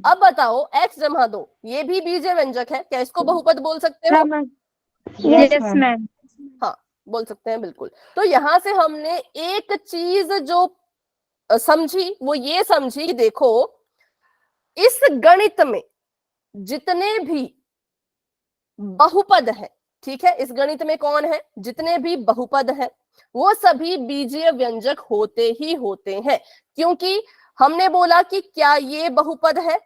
अब बताओ x जमा 2 ये भी बीजीय व्यंजक है, क्या इसको बहुपद बोल सकते हो? Yes ma'am. हाँ बोल सकते हैं, बिल्कुल। तो यहाँ से हमने एक चीज जो समझी वो ये समझी कि देखो इस गणित में जितने भी बहुपद है, ठीक है, इस गणित में कौन है, जितने भी बहुपद है वो सभी बीजीय व्यंजक होते ही होते हैं। क्योंकि हमने बोला कि क्या ये बहुपद है,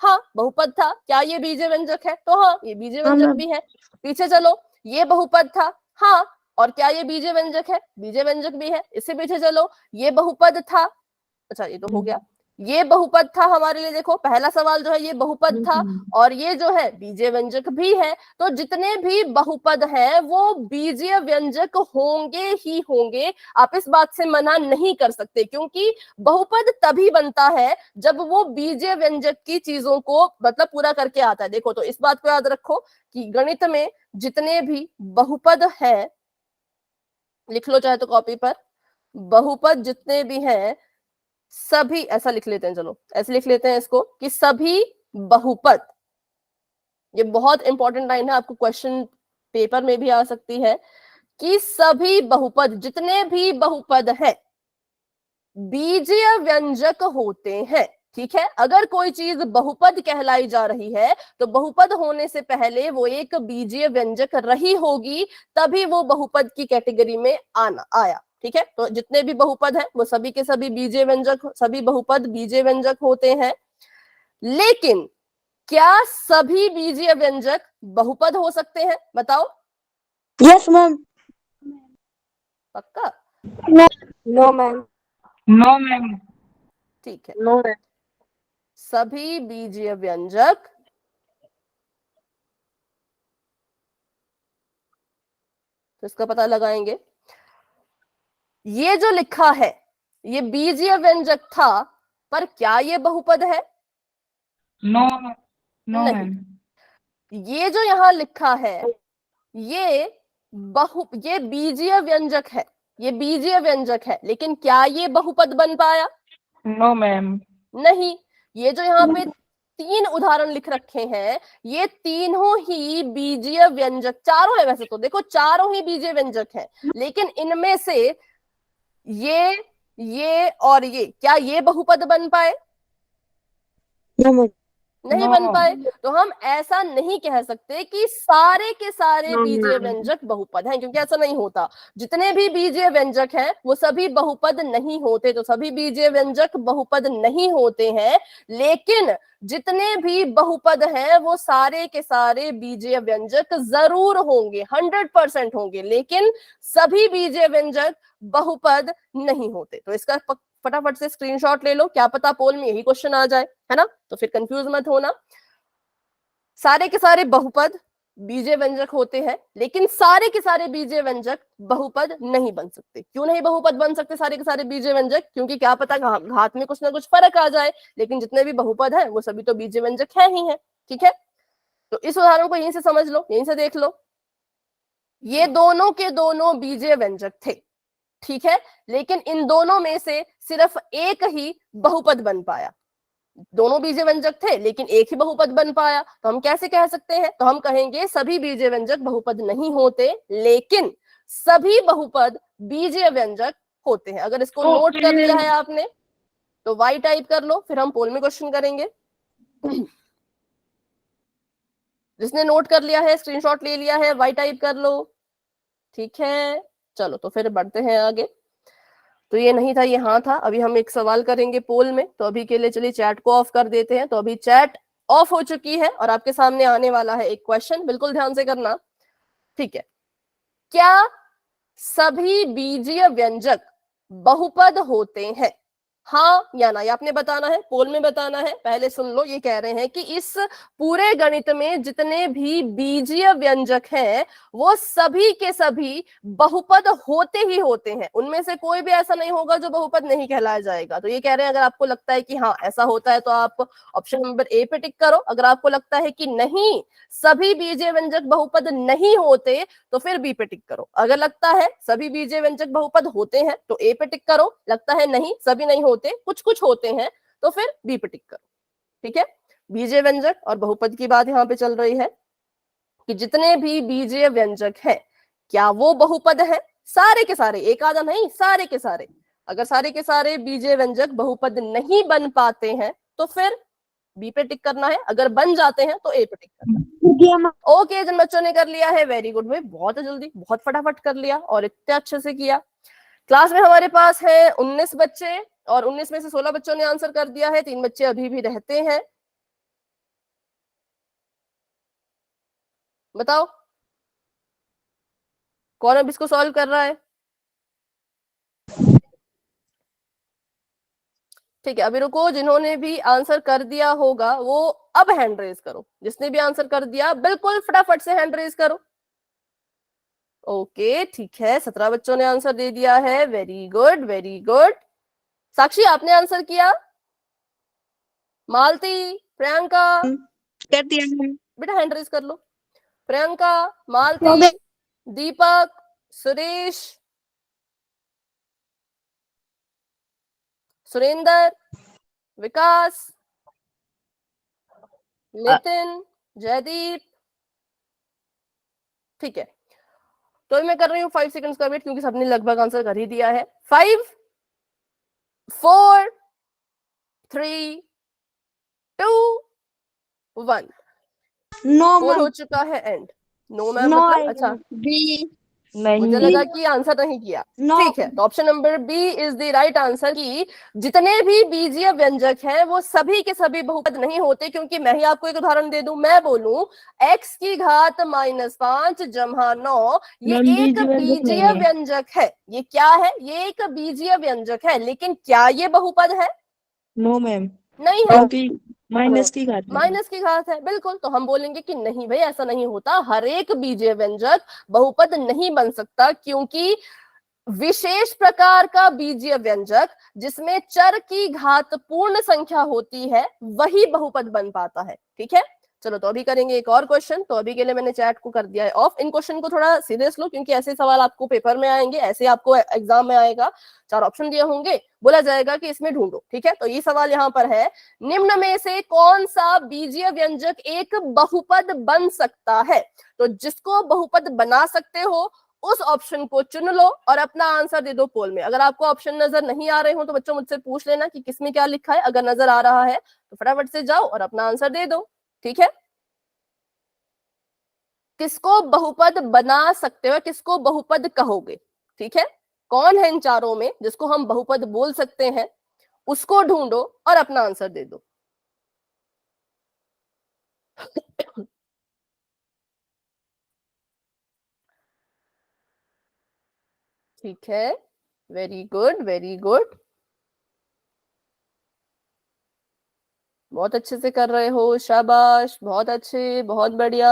हाँ बहुपद था, क्या ये बीजीय व्यंजक है, तो हाँ ये बीजीय व्यंजक भी है। पीछे चलो, ये बहुपद था, हाँ, और क्या ये बीजीय व्यंजक है, बीजीय व्यंजक भी है। इससे पीछे चलो, ये बहुपद था, अच्छा ये तो हो गया, ये बहुपद था हमारे लिए, देखो पहला सवाल जो है ये बहुपद था और ये जो है बीजीय व्यंजक भी है। तो जितने भी बहुपद हैं वो बीजीय व्यंजक होंगे ही होंगे, आप इस बात से मना नहीं कर सकते, क्योंकि बहुपद तभी बनता है जब वो बीजीय व्यंजक की चीजों को मतलब पूरा करके आता है। देखो तो इस बात को याद रखो कि गणित में जितने भी बहुपद हैं, लिख लो चाहे तो कॉपी पर, बहुपद जितने भी हैं सभी, ऐसा लिख लेते हैं, चलो ऐसे लिख लेते हैं इसको कि सभी बहुपद, ये बहुत इंपॉर्टेंट लाइन है, आपको क्वेश्चन पेपर में भी आ सकती है, कि सभी बहुपद जितने भी बहुपद है बीजीय व्यंजक होते हैं, ठीक है। अगर कोई चीज बहुपद कहलाई जा रही है तो बहुपद होने से पहले वो एक बीजीय व्यंजक रही होगी, तभी वो बहुपद की कैटेगरी में आया, ठीक है। तो जितने भी बहुपद हैं वो सभी के सभी बीजीय व्यंजक, सभी बहुपद बीजीय व्यंजक होते हैं। लेकिन क्या सभी बीजीय व्यंजक बहुपद हो सकते हैं, बताओ? Yes ma'am. पक्का? No ma'am. No ma'am. ठीक है, नो मैम। सभी बीजीय व्यंजक तो इसका पता लगाएंगे। ये जो लिखा है ये बीजीय व्यंजक था, पर क्या ये बहुपद है? नो नो नहीं। मैम। ये जो यहाँ लिखा है ये बीजीय व्यंजक है, ये बीजीय व्यंजक है, लेकिन क्या ये बहुपद बन पाया? No ma'am. नहीं। ये जो यहाँ पे 3 उदाहरण लिख रखे हैं ये तीनों ही बीजीय व्यंजक, चारों है वैसे तो, देखो चारों ही बीजीय व्यंजक हैं, लेकिन इनमें से ये और ये, क्या ये बहुपद बन पाए? नहीं बन पाए। तो हम ऐसा नहीं कह सकते कि सारे के सारे बीजीय व्यंजक बहुपद हैं, क्योंकि ऐसा नहीं होता। जितने भी बीजीय व्यंजक हैं वो सभी बहुपद नहीं होते, तो सभी बीजीय व्यंजक बहुपद नहीं होते हैं। लेकिन जितने भी बहुपद हैं वो सारे के सारे बीजीय व्यंजक जरूर होंगे, 100% होंगे, लेकिन सभी बीजीय व्यंजक बहुपद नहीं होते। तो इसका फटाफट से स्क्रीनशॉट ले लो, क्या पता पोल में यही क्वेश्चन आ जाए, है ना, तो फिर कंफ्यूज मत होना। सारे के सारे बहुपद बीजीय व्यंजक होते हैं, लेकिन सारे के सारे बीजीय व्यंजक बहुपद नहीं बन सकते। क्यों नहीं बहुपद बन सकते सारे के सारे बीजीय व्यंजक? क्योंकि क्या पता घात में कुछ ना कुछ फर्क आ जाए, लेकिन जितने भी बहुपद है वो सभी तो बीजीय व्यंजक है ही है, ठीक है। तो इस उदाहरण को यहीं से समझ लो, यहीं से देख लो, ये दोनों के दोनों बीजीय व्यंजक थे, ठीक है, लेकिन इन दोनों में से सिर्फ एक ही बहुपद बन पाया। दोनों बीजीय व्यंजक थे लेकिन एक ही बहुपद बन पाया, तो हम कैसे कह सकते हैं? तो हम कहेंगे सभी बीजीय व्यंजक बहुपद नहीं होते, लेकिन सभी बहुपद बीजीय व्यंजक होते हैं। अगर इसको नोट कर लिया है आपने, तो वाई टाइप कर लो, फिर हम पोल में क्वेश्चन करेंगे। जिसने नोट कर लिया है, स्क्रीनशॉट ले लिया है, वाई टाइप कर लो। ठीक है, चलो तो फिर बढ़ते हैं आगे। तो ये नहीं था, ये हाँ था। अभी हम एक सवाल करेंगे पोल में, तो अभी के लिए चलिए चैट को ऑफ कर देते हैं। तो अभी चैट ऑफ हो चुकी है और आपके सामने आने वाला है एक क्वेश्चन, बिल्कुल ध्यान से करना। ठीक है, क्या सभी बीजीय व्यंजक बहुपद होते हैं? हाँ या ना, ये आपने बताना है, पोल में बताना है। पहले सुन लो, ये कह रहे हैं कि इस पूरे गणित में जितने भी बीजीय व्यंजक हैं वो सभी के सभी बहुपद होते ही होते हैं, उनमें से कोई भी ऐसा नहीं होगा जो बहुपद नहीं कहलाया जाएगा। तो ये कह रहे हैं अगर आपको लगता है कि हाँ ऐसा होता है तो आप ऑप्शन नंबर ए पे टिक करो। अगर आपको लगता है कि नहीं सभी बीजीय व्यंजक बहुपद नहीं होते तो फिर बी पे टिक करो। अगर लगता है सभी बीजीय व्यंजक बहुपद होते हैं तो ए पे टिक करो। लगता है नहीं सभी नहीं होते, कुछ कुछ होते हैं, तो फिर बी पे टिक करो। ठीक है, बीजीय व्यंजक और बहुपद की बात यहाँ पे चल रही है कि जितने भी बीजीय व्यंजक हैं क्या वो बहुपद है? सारे के सारे, एक आधा नहीं, सारे के सारे। अगर सारे के सारे बीजीय व्यंजक बहुपद नहीं बन पाते हैं तो फिर बी पे टिक करना है, अगर बन जाते हैं तो ए पे टिक करना है। ओके, जिन बच्चों ने कर लिया है वेरी गुड भाई, बहुत जल्दी, बहुत फटाफट कर लिया और इतने अच्छे से किया। क्लास में हमारे पास है 19 बच्चे और 19 में से 16 बच्चों ने आंसर कर दिया है, 3 बच्चे अभी भी रहते हैं। बताओ कौन अब इसको सॉल्व कर रहा है? ठीक है, अभी रुको, जिन्होंने भी आंसर कर दिया होगा वो अब हैंड रेज करो। जिसने भी आंसर कर दिया बिल्कुल फटाफट से हैंड रेज करो। ओके ठीक है, 17 बच्चों ने आंसर दे दिया है, वेरी गुड वेरी गुड। साक्षी आपने आंसर किया? मालती, प्रियंका, कर दिया मैम। बेटा हैंड रेज कर लो। प्रियंका, मालती, दीपक, सुरेश, सुरेंदर, विकास, नितिन, जयदीप। ठीक है, तो मैं कर रही हूँ 5 सेकंड्स का वेट क्योंकि सबने लगभग आंसर कर ही दिया है। 5 4 3 2 1। नो पोल हो मैम। चुका है एंड। नो मैम नो मतलब? आएगा। अच्छा, बी। मुझे लगा कि आंसर नहीं किया। नो। ठीक है, तो option number B is the right answer की जितने भी बीजीय व्यंजक हैं वो सभी के सभी बहुपद नहीं होते। क्योंकि मैं ही आपको एक उदाहरण दे दूं, मैं बोलूं x की घात -5 जमा 9, ये एक बीजीय व्यंजक है। ये क्या है? ये एक बीजीय व्यंजक है, लेकिन क्या ये बहुपद है? No ma'am. नहीं है, क्योंकि माइनस की घात है। माइनस की घात है, बिल्कुल। तो हम बोलेंगे कि नहीं भाई ऐसा नहीं होता, हर एक बीजीय व्यंजक बहुपद नहीं बन सकता, क्योंकि विशेष प्रकार का बीजीय व्यंजक जिसमें चर की घात पूर्ण संख्या होती है वही बहुपद बन पाता है। ठीक है, चलो तो अभी करेंगे एक और क्वेश्चन। तो अभी के लिए मैंने चैट को कर दिया है ऑफ। इन क्वेश्चन को थोड़ा सीरियस लो क्योंकि ऐसे सवाल आपको पेपर में आएंगे, ऐसे आपको एग्जाम में आएगा। 4 ऑप्शन दिए होंगे, बोला जाएगा कि इसमें ढूंढो। ठीक है, तो ये सवाल यहाँ पर है, निम्न में से कौन सा बीजीय व्यंजक एक बहुपद बन सकता है? तो जिसको बहुपद बना सकते हो उस ऑप्शन को चुन लो और अपना आंसर दे दो पोल में। अगर आपको ऑप्शन नजर नहीं आ रहे हो तो बच्चों मुझसे पूछ लेना कि किसमें क्या लिखा है। अगर नजर आ रहा है तो फटाफट से जाओ और अपना आंसर दे दो। ठीक है, किसको बहुपद बना सकते हो, किसको बहुपद कहोगे? ठीक है, कौन है इन चारों में जिसको हम बहुपद बोल सकते हैं, उसको ढूंढो और अपना आंसर दे दो। ठीक है, वेरी गुड वेरी गुड, बहुत अच्छे से कर रहे हो, शाबाश, बहुत अच्छे, बहुत बढ़िया।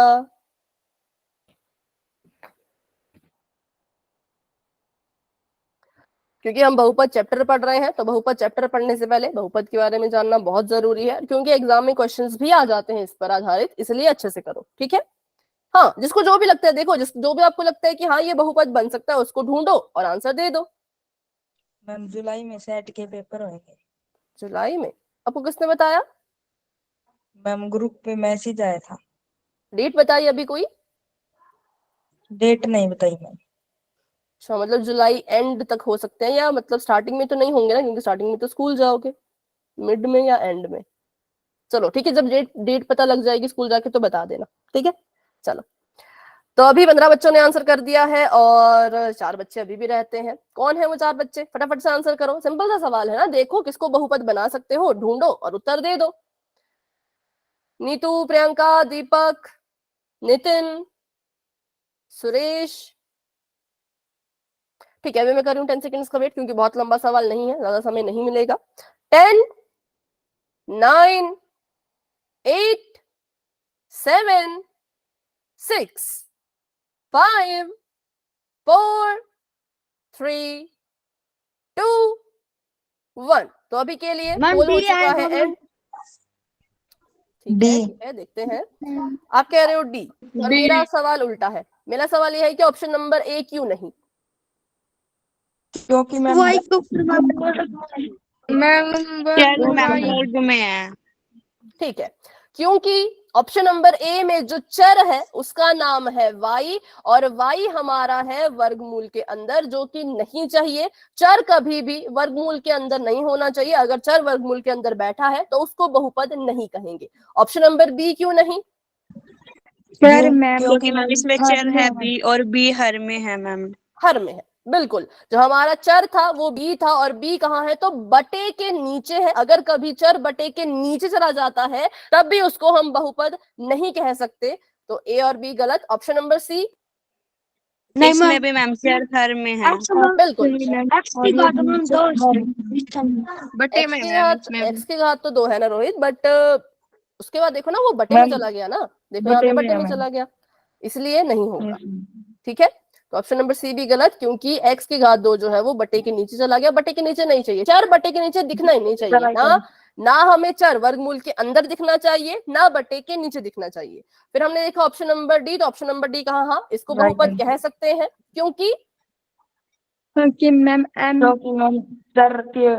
क्योंकि हम बहुपद चैप्टर पढ़ रहे हैं तो बहुपद चैप्टर पढ़ने से पहले बहुपद के बारे में जानना बहुत जरूरी है, क्योंकि एग्जाम में क्वेश्चंस भी आ जाते हैं इस पर आधारित, इसलिए अच्छे से करो। ठीक है, हाँ, जिसको जो भी लगता है, देखो जो भी आपको लगता है कि हाँ ये बहुपद बन सकता है उसको ढूंढो और आंसर दे दो। मैम जुलाई में सेट के पेपर होंगे। जुलाई में? आपको किसने बताया? मैम ग्रुप पे मैसेज आया था। डेट बताई अभी कोई? डेट नहीं बताई मैम। अच्छा, मतलब जुलाई एंड तक हो सकते हैं, या मतलब स्टार्टिंग में तो नहीं होंगे ना, क्योंकि स्टार्टिंग में तो स्कूल जाओगे। मिड में या एंड में? चलो ठीक है, जब डेट पता लग जाएगी स्कूल जाके तो बता देना, ठीक है। चलो, तो अभी 15 बच्चों ने आंसर कर दिया है और 4 बच्चे अभी भी रहते हैं। कौन है वो 4 बच्चे? फटाफट से आंसर करो, सिंपल सा सवाल है ना। देखो किसको बहुपद बना सकते हो, ढूंढो और उत्तर दे दो। नीतू, प्रियंका, दीपक, नितिन, सुरेश। ठीक है, अभी मैं कर रही हूँ 10 सेकेंड्स का वेट, क्योंकि बहुत लंबा सवाल नहीं है, ज्यादा समय नहीं मिलेगा। 10, 9, 8, 7, 6, 5, 4, 3, 2, 1। तो अभी के लिए मैम, पोल हो D चुका आया है था, एंड। ठीक है, ठीक है, देखते हैं। आप कह रहे हो डी, और मेरा सवाल उल्टा है। मेरा सवाल यह है कि ऑप्शन नंबर ए क्यों नहीं? क्योंकि मैम चल मैम वर्ग में है। ठीक है, क्योंकि ऑप्शन नंबर ए में जो चर है उसका नाम है y, और y हमारा है वर्गमूल के अंदर, जो कि नहीं चाहिए। चर कभी भी वर्गमूल के अंदर नहीं होना चाहिए। अगर चर वर्गमूल के अंदर बैठा है तो उसको बहुपद नहीं कहेंगे। ऑप्शन नंबर बी क्यों नहीं? सर मैम, क्योंकि मैम इसमें चर है बी और बी हर में है मैम। हर में है, बिल्कुल। जो हमारा चर था वो बी था, और बी कहाँ है? तो बटे के नीचे है। अगर कभी चर बटे के नीचे चला जाता है तब भी उसको हम बहुपद नहीं कह सकते। तो ए और बी गलत। Option number C? इसमें भी मैम चर हर में है। बिल्कुल, बटे में एक्स की है घात, इसमें एक्स की घात तो 2 है ना रोहित, बट उसके बाद देखो ना वो बटे में मैम, चला गया ना। देखो यहाँ पे बटे में बटे है में मैम। चला गया, इसलिए नहीं होगा। ठीक है, तो ऑप्शन नंबर सी भी गलत, क्योंकि x की घात 2 जो है वो बटे के नीचे चला गया। बटे के नीचे नहीं चाहिए, चर बटे के नीचे दिखना ही नहीं चाहिए ना। ना हमें चर वर्गमूल के अंदर दिखना चाहिए, ना बटे के नीचे दिखना चाहिए। फिर हमने देखा ऑप्शन नंबर डी, तो ऑप्शन नंबर डी कहा, हाँ इसको बहुपद कह सकते हैं, क्योंकि मैम क्योंकि मैम चर के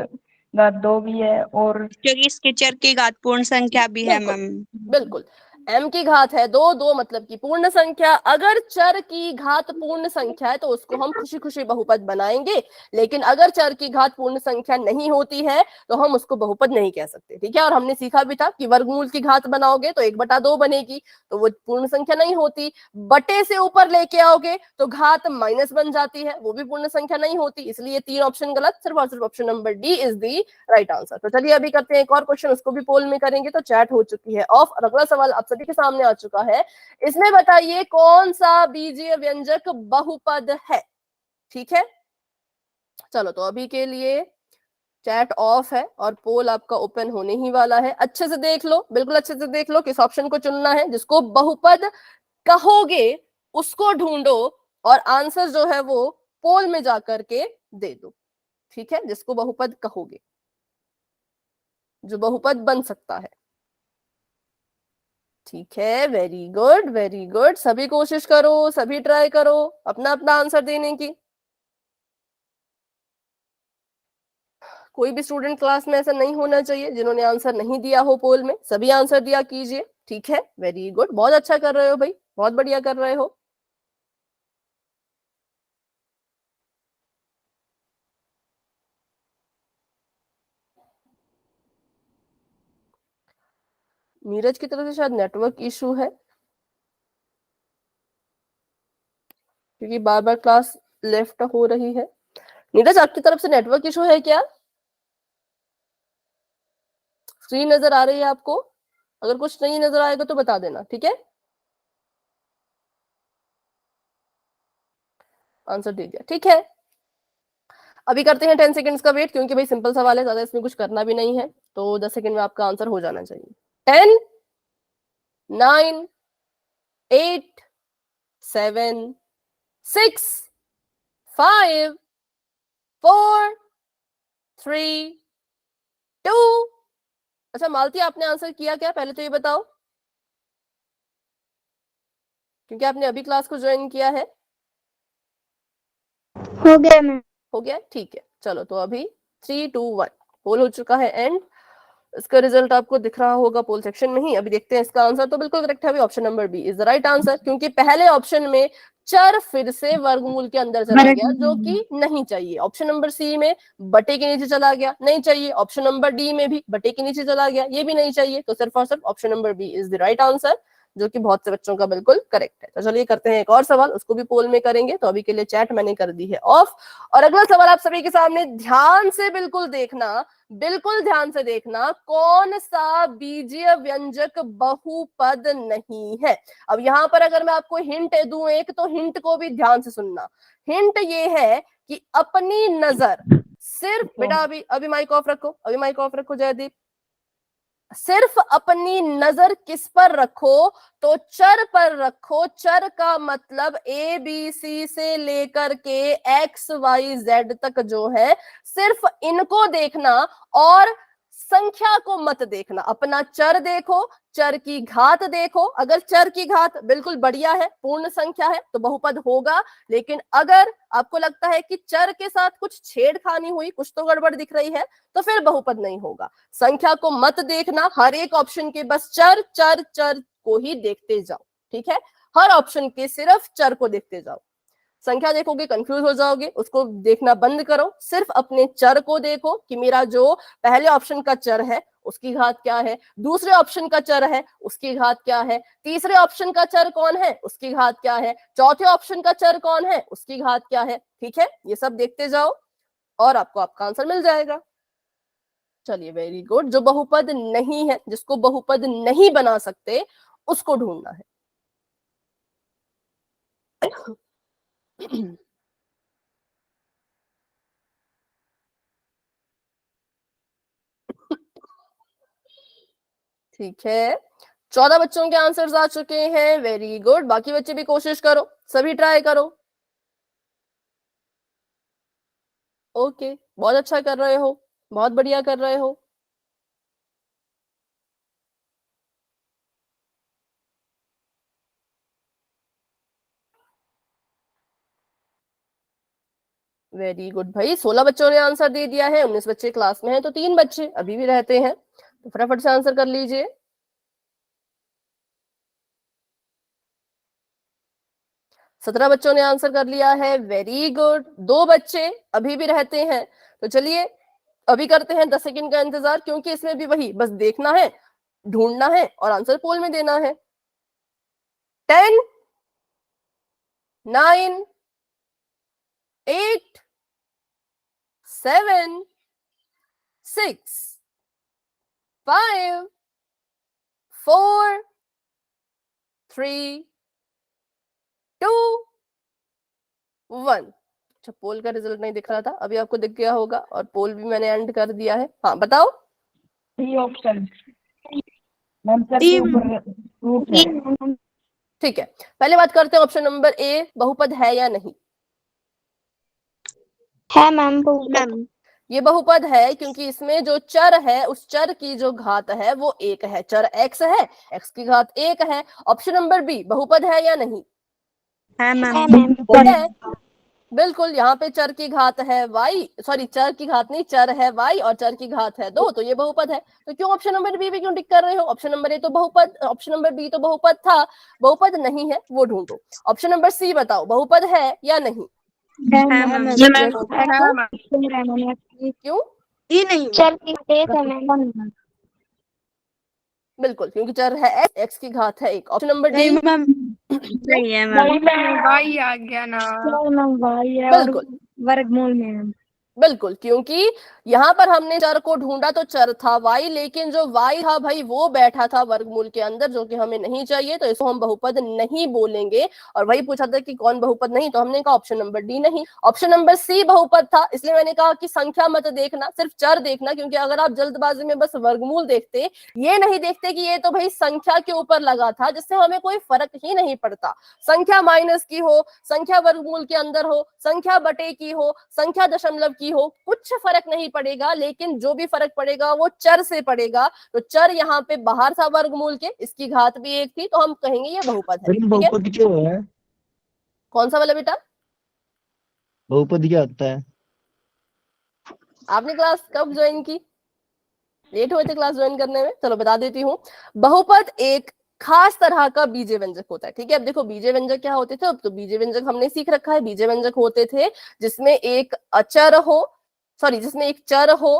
घात 2 भी है और क्योंकि इसके चर की घात पूर्ण संख्या भी है बिल्कुल, मैम। बिल्कुल। m की घात है 2, 2 मतलब की पूर्ण संख्या। अगर चर की घात पूर्ण संख्या है तो उसको हम खुशी खुशी बहुपद बनाएंगे, लेकिन अगर चर की घात पूर्ण संख्या नहीं होती है तो हम उसको बहुपद नहीं कह सकते। ठीक है, और हमने सीखा भी था कि वर्गमूल की घात बनाओगे तो 1/2 बनेगी, तो वो पूर्ण संख्या नहीं होती। बटे से ऊपर लेके आओगे तो घात माइनस बन जाती है, वो भी पूर्ण संख्या नहीं होती। इसलिए 3 ऑप्शन गलत, सिर्फ और सिर्फ option number D is the right answer. तो चलिए अभी करते हैं एक और क्वेश्चन, उसको भी पोल में करेंगे। तो चैट हो चुकी है ऑफ, और अगला सवाल आप सभी के सामने आ चुका है। इसमें बताइए कौन सा बीजीय व्यंजक बहुपद है? ठीक है, चलो तो अभी के लिए चैट ऑफ है और पोल आपका ओपन होने ही वाला है। अच्छे से देख लो, बिल्कुल अच्छे से देख लो किस ऑप्शन को चुनना है। जिसको बहुपद कहोगे उसको ढूंढो और आंसर जो है वो पोल में जाकर के दे दो। ठीक है, जिसको बहुपद कहोगे, जो बहुपद बन सकता है। ठीक है, वेरी गुड, वेरी गुड। सभी कोशिश करो, सभी ट्राई करो अपना अपना आंसर देने की। कोई भी स्टूडेंट क्लास में ऐसा नहीं होना चाहिए जिन्होंने आंसर नहीं दिया हो पोल में। सभी आंसर दिया कीजिए। ठीक है, वेरी गुड, बहुत अच्छा कर रहे हो भाई, बहुत बढ़िया कर रहे हो। नीरज की तरफ से शायद नेटवर्क इशू है, क्योंकि बार बार क्लास लेफ्ट हो रही है। नीरज आपकी तरफ से नेटवर्क इशू है क्या? स्क्रीन नजर आ रही है आपको? अगर कुछ नहीं नजर आएगा तो बता देना, ठीक है। आंसर दे दिया, ठीक है। अभी करते हैं 10 सेकंड्स का वेट, क्योंकि भाई सिंपल सवाल है, ज्यादा इसमें कुछ करना भी नहीं है। तो 10 सेकंड में आपका आंसर हो जाना चाहिए। 10, 9, 8, 7, 6, 5, 4, 3, 2। अच्छा मालती, आपने आंसर किया क्या पहले तो ये बताओ, क्योंकि आपने अभी क्लास को ज्वाइन किया है। हो गया मैम। हो गया, ठीक है। चलो तो अभी 3, 2, 1 होल हो चुका है एंड। इसका रिजल्ट आपको दिख रहा होगा पोल सेक्शन में ही। अभी देखते हैं इसका आंसर, तो बिल्कुल करेक्ट है अभी option number B is the right answer, क्योंकि पहले ऑप्शन में चर फिर से वर्गमूल के अंदर चला गया जो कि नहीं चाहिए। ऑप्शन नंबर सी में बटे के नीचे चला गया, नहीं चाहिए। ऑप्शन नंबर डी में भी बटे के नीचे चला गया, ये भी नहीं चाहिए। तो सिर्फ और सिर्फ option number B is the right answer, जो कि बहुत से बच्चों का बिल्कुल करेक्ट है। तो चलिए करते हैं एक और सवाल, उसको भी पोल में करेंगे। तो अभी के लिए चैट मैंने कर दी है ऑफ, और अगला सवाल आप सभी के सामने, ध्यान से बिल्कुल देखना, बिल्कुल ध्यान से देखना, कौन सा बीजीय व्यंजक बहुपद नहीं है। अब यहाँ पर अगर मैं आपको हिंट दूं एक, तो हिंट को भी ध्यान से सुनना। हिंट ये है कि अपनी नजर सिर्फ, बेटा अभी माइक ऑफ रखो, अभी माइक ऑफ रखो जयदीप। सिर्फ अपनी नजर किस पर रखो, तो चर पर रखो। चर का मतलब ए बी सी से लेकर के एक्स वाई जेड तक जो है, सिर्फ इनको देखना और संख्या को मत देखना। अपना चर देखो, चर की घात देखो। अगर चर की घात बिल्कुल बढ़िया है, पूर्ण संख्या है, तो बहुपद होगा। लेकिन अगर आपको लगता है कि चर के साथ कुछ छेड़खानी हुई, कुछ तो गड़बड़ दिख रही है, तो फिर बहुपद नहीं होगा। संख्या को मत देखना, हर एक ऑप्शन के बस चर चर चर को ही देखते जाओ, ठीक है। हर ऑप्शन के सिर्फ चर को देखते जाओ। संख्या देखोगे कंफ्यूज हो जाओगे, उसको देखना बंद करो। सिर्फ अपने चर को देखो कि मेरा जो पहले ऑप्शन का चर है उसकी घात क्या है, दूसरे ऑप्शन का चर है उसकी घात क्या है, तीसरे ऑप्शन का चर कौन है उसकी घात क्या है, चौथे ऑप्शन का चर कौन है उसकी घात क्या है। ठीक है, ये सब देखते जाओ और आपको आपका आंसर मिल जाएगा। चलिए वेरी गुड। जो बहुपद नहीं है, जिसको बहुपद नहीं बना सकते, उसको ढूंढना है। ठीक है, 14 बच्चों के आंसर्स आ चुके हैं। Very good. बाकी बच्चे भी कोशिश करो, सभी ट्राई करो। ओके, बहुत अच्छा कर रहे हो, बहुत बढ़िया कर रहे हो। वेरी गुड भाई। 16 बच्चों ने आंसर दे दिया है, 19 बच्चे क्लास में हैं, तो 3 बच्चे अभी भी रहते हैं, तो फटाफट से आंसर कर लीजिए। 17 बच्चों ने आंसर कर लिया है। Very good. 2 बच्चे अभी भी रहते हैं, तो चलिए अभी करते हैं 10 सेकंड का इंतजार, क्योंकि इसमें भी वही बस देखना है, ढूंढना है और आंसर पोल में देना है। 10 9 8 7 6 5 4 3 2 1। अच्छा, पोल का रिजल्ट नहीं दिख रहा था, अभी आपको दिख गया होगा, और पोल भी मैंने एंड कर दिया है। हाँ बताओ। डी ऑप्शन मैम सर के ऊपर रूट है। ठीक है, पहले बात करते हैं ऑप्शन नंबर ए, बहुपद है या नहीं। है मैम बहुपद। ये बहुपद है क्योंकि इसमें जो चर है, उस चर की जो घात है वो 1 है। चर x है, x की घात 1 है। ऑप्शन नंबर बी बहुपद है या नहीं। है मैम। है, बिल्कुल। यहाँ पे चर की घात है y, सॉरी चर की घात नहीं, चर है y और चर की घात है 2, तो ये बहुपद है। तो क्यों ऑप्शन नंबर बी भी क्यों टिक कर रहे हो। ऑप्शन नंबर ए तो बहुपद, ऑप्शन नंबर बी तो बहुपद था, बहुपद नहीं है वो ढूंढो। ऑप्शन नंबर सी बताओ, बहुपद है या नहीं। है मैम। क्यों। ये नहीं चल एक है मैम। बिल्कुल, क्योंकि चर है x, x की घात है 1। Option number D. नहीं मैम, नहीं है मैम। वाई आ गया ना। मैम वाई है और बिल्कुल वर्गमूल में है। बिल्कुल, क्योंकि यहाँ पर हमने चर को ढूंढा तो चर था y, लेकिन जो y था भाई वो बैठा था वर्गमूल के अंदर, जो कि हमें नहीं चाहिए, तो इसको हम बहुपद नहीं बोलेंगे। और वही पूछा था कि कौन बहुपद नहीं, तो हमने कहा ऑप्शन नंबर डी नहीं। ऑप्शन नंबर सी बहुपद था, इसलिए मैंने कहा कि संख्या मत देखना, सिर्फ चर देखना, क्योंकि अगर आप जल्दबाजी में बस वर्गमूल देखते, ये नहीं देखते कि ये तो भाई संख्या के ऊपर लगा था, जिससे हमें कोई फर्क ही नहीं पड़ता। संख्या माइनस की हो, संख्या वर्गमूल के अंदर हो, संख्या बटे की हो, संख्या दशमलव की हो, कुछ फर्क नहीं पड़ेगा, लेकिन जो भी फर्क पड़ेगा वो चर से पड़ेगा। तो चर यहाँ पे बाहर था वर्गमूल के, इसकी घात भी 1 थी, तो हम कहेंगे ये बहुपद है। ठीक है, बहुपद क्या है। कौन सा वाला बेटा। बहुपद क्या होता है। आपने क्लास कब ज्वाइन की। लेट हुए थे क्लास ज्वाइन करने में, चलो बता देती हूँ। बहुपद एक खास तरह का बीजीय व्यंजक होता है, ठीक है। अब देखो बीजीय व्यंजक क्या होते थे, अब तो बीजीय व्यंजक हमने सीख रखा है। बीजीय व्यंजक होते थे जिसमें एक अचर हो, सॉरी जिसमें एक चर हो,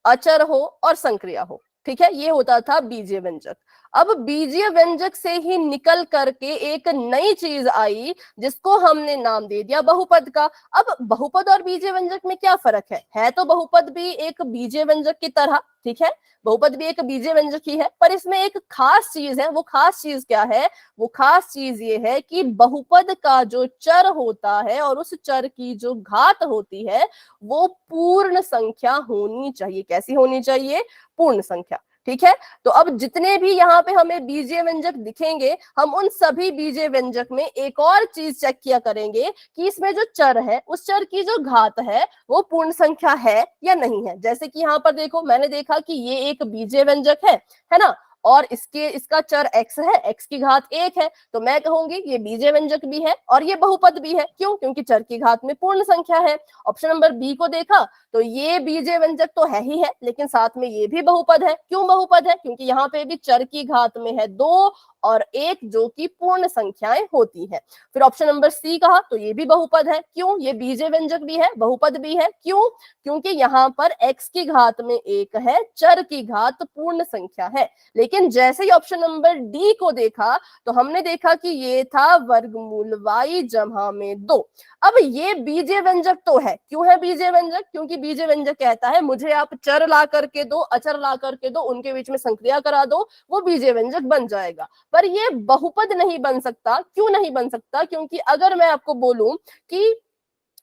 अचर हो और संक्रिया हो, ठीक है, ये होता था बीजीय व्यंजक। अब बीजीय व्यंजक से ही निकल करके एक नई चीज आई जिसको हमने नाम दे दिया बहुपद का। अब बहुपद और बीजीय व्यंजक में क्या फर्क है तो बहुपद भी एक बीजीय व्यंजक की तरह, ठीक है, बहुपद भी एक बीजीय व्यंजक ही है, पर इसमें एक खास चीज है। वो खास चीज क्या है? वो खास चीज ये है कि बहुपद का जो चर होता है और उस चर की जो घात होती है वो पूर्ण संख्या होनी चाहिए। कैसी होनी चाहिए? पूर्ण संख्या, ठीक है। तो अब जितने भी यहाँ पे हमें बीजीय व्यंजक दिखेंगे, हम उन सभी बीजीय व्यंजक में एक और चीज चेक किया करेंगे कि इसमें जो चर है उस चर की जो घात है वो पूर्ण संख्या है या नहीं है। जैसे कि यहाँ पर देखो, मैंने देखा कि ये एक बीजीय व्यंजक है ना, और इसका चर x है, x की घात 1 है, तो मैं कहूंगी ये बीजीय व्यंजक भी है और ये बहुपद भी है। क्यों? क्योंकि चर की घात में पूर्ण संख्या है। ऑप्शन नंबर बी को देखा तो ये बीजीय व्यंजक तो है ही है, लेकिन साथ में ये भी बहुपद है। क्यों बहुपद है? क्योंकि यहाँ पे भी चर की घात में है 2 और 1 जो कि पूर्ण संख्याएं होती है। फिर ऑप्शन नंबर सी कहा तो ये भी बहुपद है। क्यों? ये बीजीय व्यंजक भी है, बहुपद भी है। क्यों? क्योंकि यहाँ पर x की घात में 1 है, चर की घात पूर्ण संख्या है। लेकिन जैसे ही ऑप्शन नंबर डी को देखा तो हमने देखा कि ये था वर्गमूल y जमा में 2। अब ये बीजीय व्यंजक तो है। क्यों है बीजीय व्यंजक? क्योंकि बीजीय व्यंजक कहता है मुझे आप चर ला करके दो, अचर ला करके दो, उनके बीच में संक्रिया करा दो, वो बीजीय व्यंजक बन जाएगा। पर ये बहुपद नहीं बन सकता। क्यों नहीं बन सकता? क्योंकि अगर मैं आपको बोलूं कि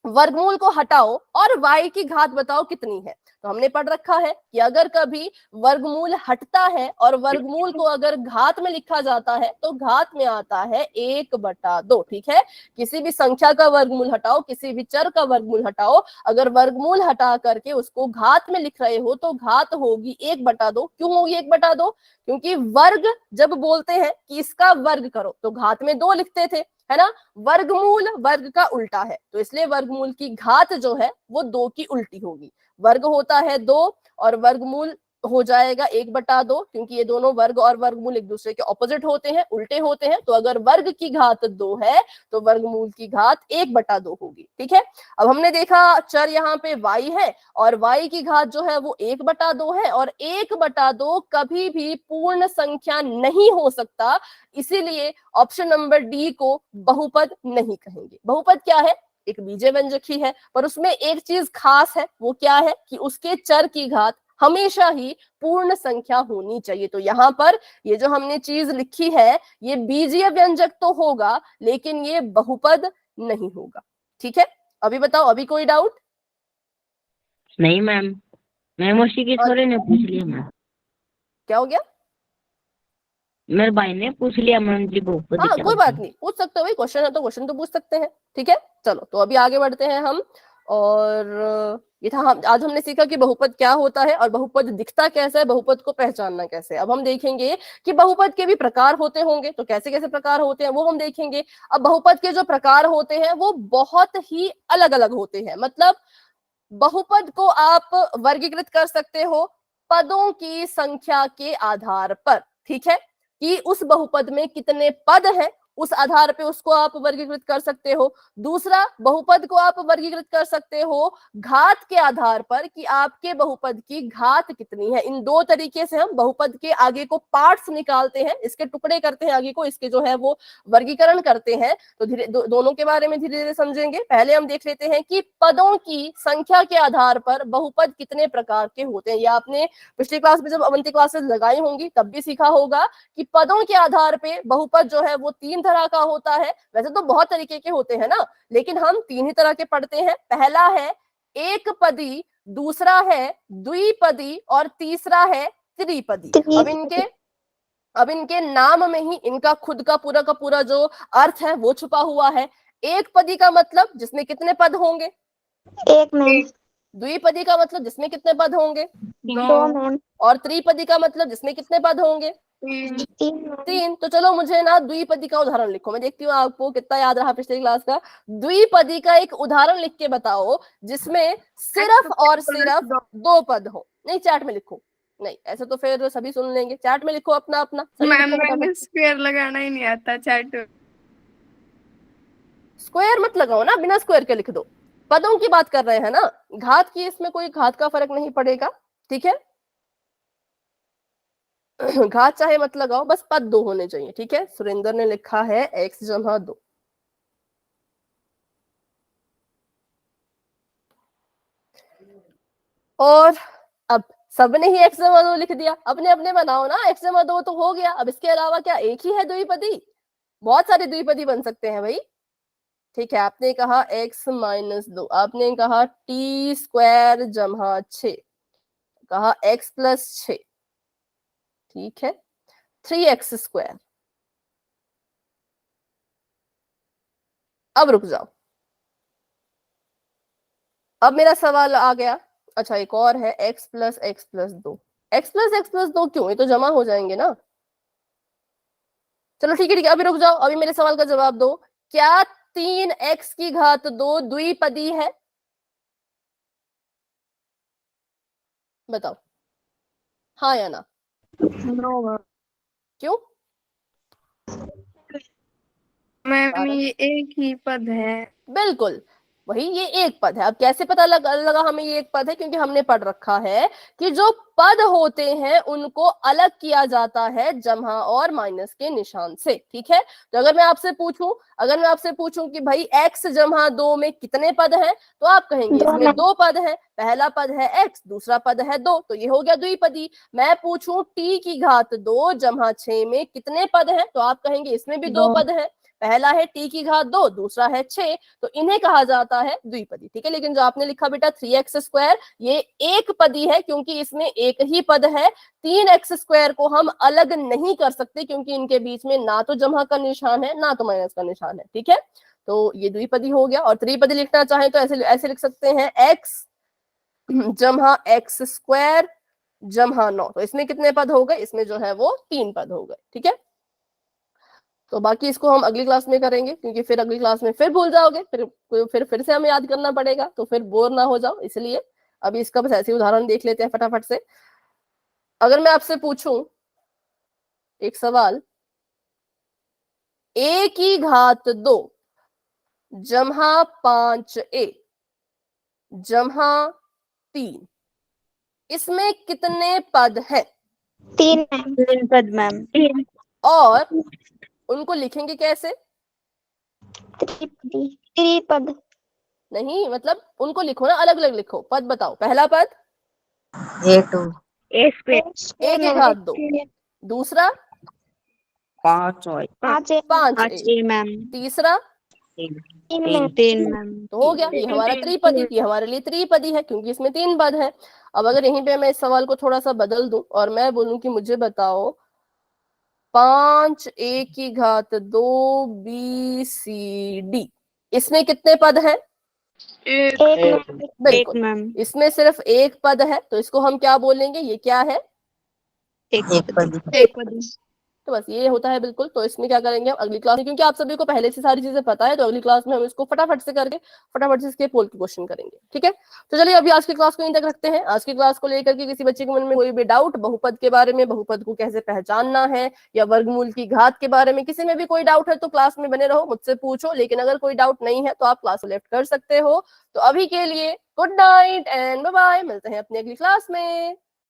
वर्गमूल को हटाओ और y की घात बताओ कितनी है, तो हमने पढ़ रखा है कि अगर कभी वर्गमूल हटता है और वर्गमूल को अगर घात में लिखा जाता है तो घात में आता है 1/2, ठीक है। किसी भी संख्या का वर्गमूल हटाओ, किसी भी चर का वर्गमूल हटाओ, अगर वर्गमूल हटा करके उसको घात में लिख रहे हो तो घात होगी 1/2। क्यों होगी 1/2? क्योंकि वर्ग जब बोलते हैं कि इसका वर्ग करो तो घात में 2 लिखते थे, है ना। वर्गमूल वर्ग का उल्टा है, तो इसलिए वर्गमूल की घात जो है वो 2 की उल्टी होगी। वर्ग होता है 2 और वर्गमूल हो जाएगा 1/2, क्योंकि ये दोनों वर्ग और वर्गमूल एक दूसरे के ऑपोजिट होते हैं, उल्टे होते हैं। तो अगर वर्ग की घात 2 है तो वर्गमूल की घात 1/2 होगी, ठीक है। अब हमने देखा चर यहाँ पे y है और y की घात जो है वो 1/2 है, और 1/2 कभी भी पूर्ण संख्या नहीं हो सकता, इसीलिए ऑप्शन नंबर डी को बहुपद नहीं कहेंगे। बहुपद क्या है? एक बीजीय व्यंजक ही है, पर उसमें एक चीज खास है। वो क्या है? कि उसके चर की घात हमेशा ही पूर्ण संख्या होनी चाहिए। तो यहाँ पर ये जो हमने चीज लिखी है ये बीजीय व्यंजक तो होगा लेकिन ये बहुपद नहीं होगा, ठीक है। अभी बताओ, अभी कोई डाउट? नहीं मैम, मैम उसी की थोड़े ने पूछ लिया मैम, क्या हो गया? मेरे भाई ने पूछ लिया मैम जी बहुपद हाँ क्या कोई होता बात है। नहीं, पूछ सकते हो भाई, क्वेश्चन है तो क्वेश्चन तो पूछ सकते हैं, ठीक है। चलो तो अभी आगे बढ़ते हैं हम। और ये था आज हमने सीखा कि बहुपद क्या होता है और बहुपद दिखता कैसा है, बहुपद को पहचानना कैसे है। अब हम देखेंगे कि बहुपद के भी प्रकार होते होंगे, तो कैसे कैसे प्रकार होते हैं वो हम देखेंगे। अब बहुपद के जो प्रकार होते हैं वो बहुत ही अलग अलग होते हैं। मतलब बहुपद को आप वर्गीकृत कर सकते हो पदों की संख्या के आधार पर, ठीक है, कि उस बहुपद में कितने पद हैं, उस आधार पे उसको आप वर्गीकृत कर सकते हो। दूसरा, बहुपद को आप वर्गीकृत कर सकते हो घात के आधार पर कि आपके बहुपद की घात कितनी है। इन 2 तरीके से हम बहुपद के आगे को पार्ट्स निकालते हैं, इसके टुकड़े करते हैं, आगे को इसके जो है वो वर्गीकरण करते हैं। तो धीरे दोनों के बारे में धीरे धीरे समझेंगे। पहले हम देख लेते हैं कि पदों की संख्या के आधार पर बहुपद कितने प्रकार के होते हैं। या आपने पिछली क्लास में जब अवंती क्लासेस लगाई होंगी तब भी सीखा होगा कि पदों के आधार पे बहुपद जो है वो 3 तरह का होता है। वैसे तो बहुत तरीके के होते हैं ना, लेकिन हम 3 ही तरह के पढ़ते हैं। पहला है एक-पदी, दूसरा है द्विपदी और तीसरा है त्रिपदी। अब इनके नाम में ही इनका खुद का पूरा जो अर्थ है वो छुपा हुआ है। एक पदी का मतलब जिसमें कितने पद होंगे? 1 मैम। द्विपदी का मतलब जिसमें कितने पद होंगे? 2 मैम। और त्रिपदी का मतलब जिसमें कितने पद होंगे? 3। तो चलो मुझे ना द्विपदी का उदाहरण लिखो, मैं देखती हूँ आपको कितना याद रहा पिछली क्लास का। द्विपदी का एक उदाहरण लिख के बताओ जिसमें सिर्फ और सिर्फ 2 पद हो। नहीं, चैट में लिखो, नहीं, ऐसे तो फिर सभी सुन लेंगे। चैट में लिखो अपना अपना, सभी मैम लिखो मैंने फटाफट। स्क्वायर लगाना ही नहीं आता चैट। स्क्वायर मत लगाओ ना, बिना स्क्वायर के लिख दो। पदों की बात कर रहे हैं ना, घात की इसमें कोई घात का फर्क नहीं पड़ेगा, ठीक है। घात चाहे मत लगाओ, बस पद दो होने चाहिए, ठीक है। सुरेंद्र ने लिखा है x जमा 2। और अब सबने ही x जमा 2 लिख दिया, अपने अपने बनाओ ना, x जमा 2 तो हो गया। अब इसके अलावा क्या एक ही है द्विपदी? बहुत सारे द्विपदी बन सकते हैं भाई, ठीक है। आपने कहा x माइनस 2, आपने कहा t स्क्वायर जमा 6, कहा x प्लस 6, ठीक है। 3x square. अब रुक जाओ, अब मेरा सवाल आ गया। अच्छा एक और है, x plus x plus 2। x plus x plus 2 क्यों? ये तो जमा हो जाएंगे ना। चलो ठीक है ठीक है, अभी रुक जाओ, अभी मेरे सवाल का जवाब दो। क्या 3x की घात 2 द्विपदी है? बताओ हाँ या ना। क्यों? मैम ये एक ही पद है। बिल्कुल वही, ये एक पद है। अब कैसे पता लगा हमें ये एक पद है? क्योंकि हमने पढ़ रखा है कि जो पद होते हैं उनको अलग किया जाता है जमा और माइनस के निशान से, ठीक है। तो अगर मैं आपसे पूछूं कि भाई x जमा 2 में कितने पद हैं, तो आप कहेंगे इसमें 2 पद हैं। पहला पद है x, दूसरा पद है 2, तो ये हो गया द्विपदी। मैं पूछूं t की घात 2 जमा 6 में कितने पद हैं, तो आप कहेंगे इसमें भी 2 पद हैं। पहला है t की घात 2, दूसरा है 6, तो इन्हें कहा जाता है द्विपदी, ठीक है। लेकिन जो आपने लिखा बेटा 3x स्क्वायर, ये एक पदी है क्योंकि इसमें एक ही पद है। 3x स्क्वायर को हम अलग नहीं कर सकते क्योंकि इनके बीच में ना तो जमा का निशान है ना तो माइनस का निशान है, ठीक है। तो ये द्विपदी हो गया। और त्रिपदी लिखना चाहें तो ऐसे ऐसे लिख सकते हैं, x जमा x स्क्वायर जमा 9। तो इसमें कितने पद हो गए? इसमें जो है वो 3 पद हो गए, ठीक है। तो बाकी इसको हम अगली क्लास में करेंगे, क्योंकि फिर अगली क्लास में फिर भूल जाओगे, फिर से हमें याद करना पड़ेगा, तो फिर बोर ना हो जाओ, इसलिए अभी इसका बस ऐसे उदाहरण देख लेते हैं फटाफट से। अगर मैं आपसे पूछूं एक सवाल, a की घात 2 जमा 5a जमा 3, इसमें कितने पद हैं? 3 पद मैम। और उनको लिखेंगे कैसे? त्रिपद नहीं, मतलब उनको लिखो ना, अलग अलग लिखो। पद बताओ। पहला पद A2 ए स्क्वायर a की घात 2, दूसरा 5 5a, मैम। तीसरा 3 मैम। तो हो गया, ये हमारा त्रिपदी, ये हमारे लिए त्रिपदी है क्योंकि इसमें 3 पद है। अब अगर यहीं पे मैं इस सवाल को थोड़ा सा बदल दूं और मैं बोलूं कि मुझे बताओ 5a की घात 2 bcd, इसमें कितने पद हैं? बिल्कुल, मैम। इसमें सिर्फ एक पद है, तो इसको हम क्या बोलेंगे? ये क्या है? एक पद। तो बस ये होता है बिल्कुल। तो इसमें क्या करेंगे हम अगली क्लास में, क्योंकि आप सभी को पहले से सारी चीजें पता है, तो अगली क्लास में हम इसको फटाफट से करके फटाफट से इसके पोल के क्वेश्चन करेंगे, ठीक है। तो चलिए अभी आज की क्लास को यहीं तक रखते हैं। आज की क्लास को लेकर के किसी बच्चे के मन में कोई भी डाउट बहुपद के बारे में, बहुपद को कैसे पहचानना है, या वर्गमूल की घात के बारे में, किसी में भी कोई डाउट है तो क्लास में बने रहो, मुझसे पूछो। लेकिन अगर कोई डाउट नहीं है तो आप क्लास को लेफ्ट कर सकते हो। तो अभी के लिए good night and bye bye, मिलते हैं अपनी अगली क्लास में।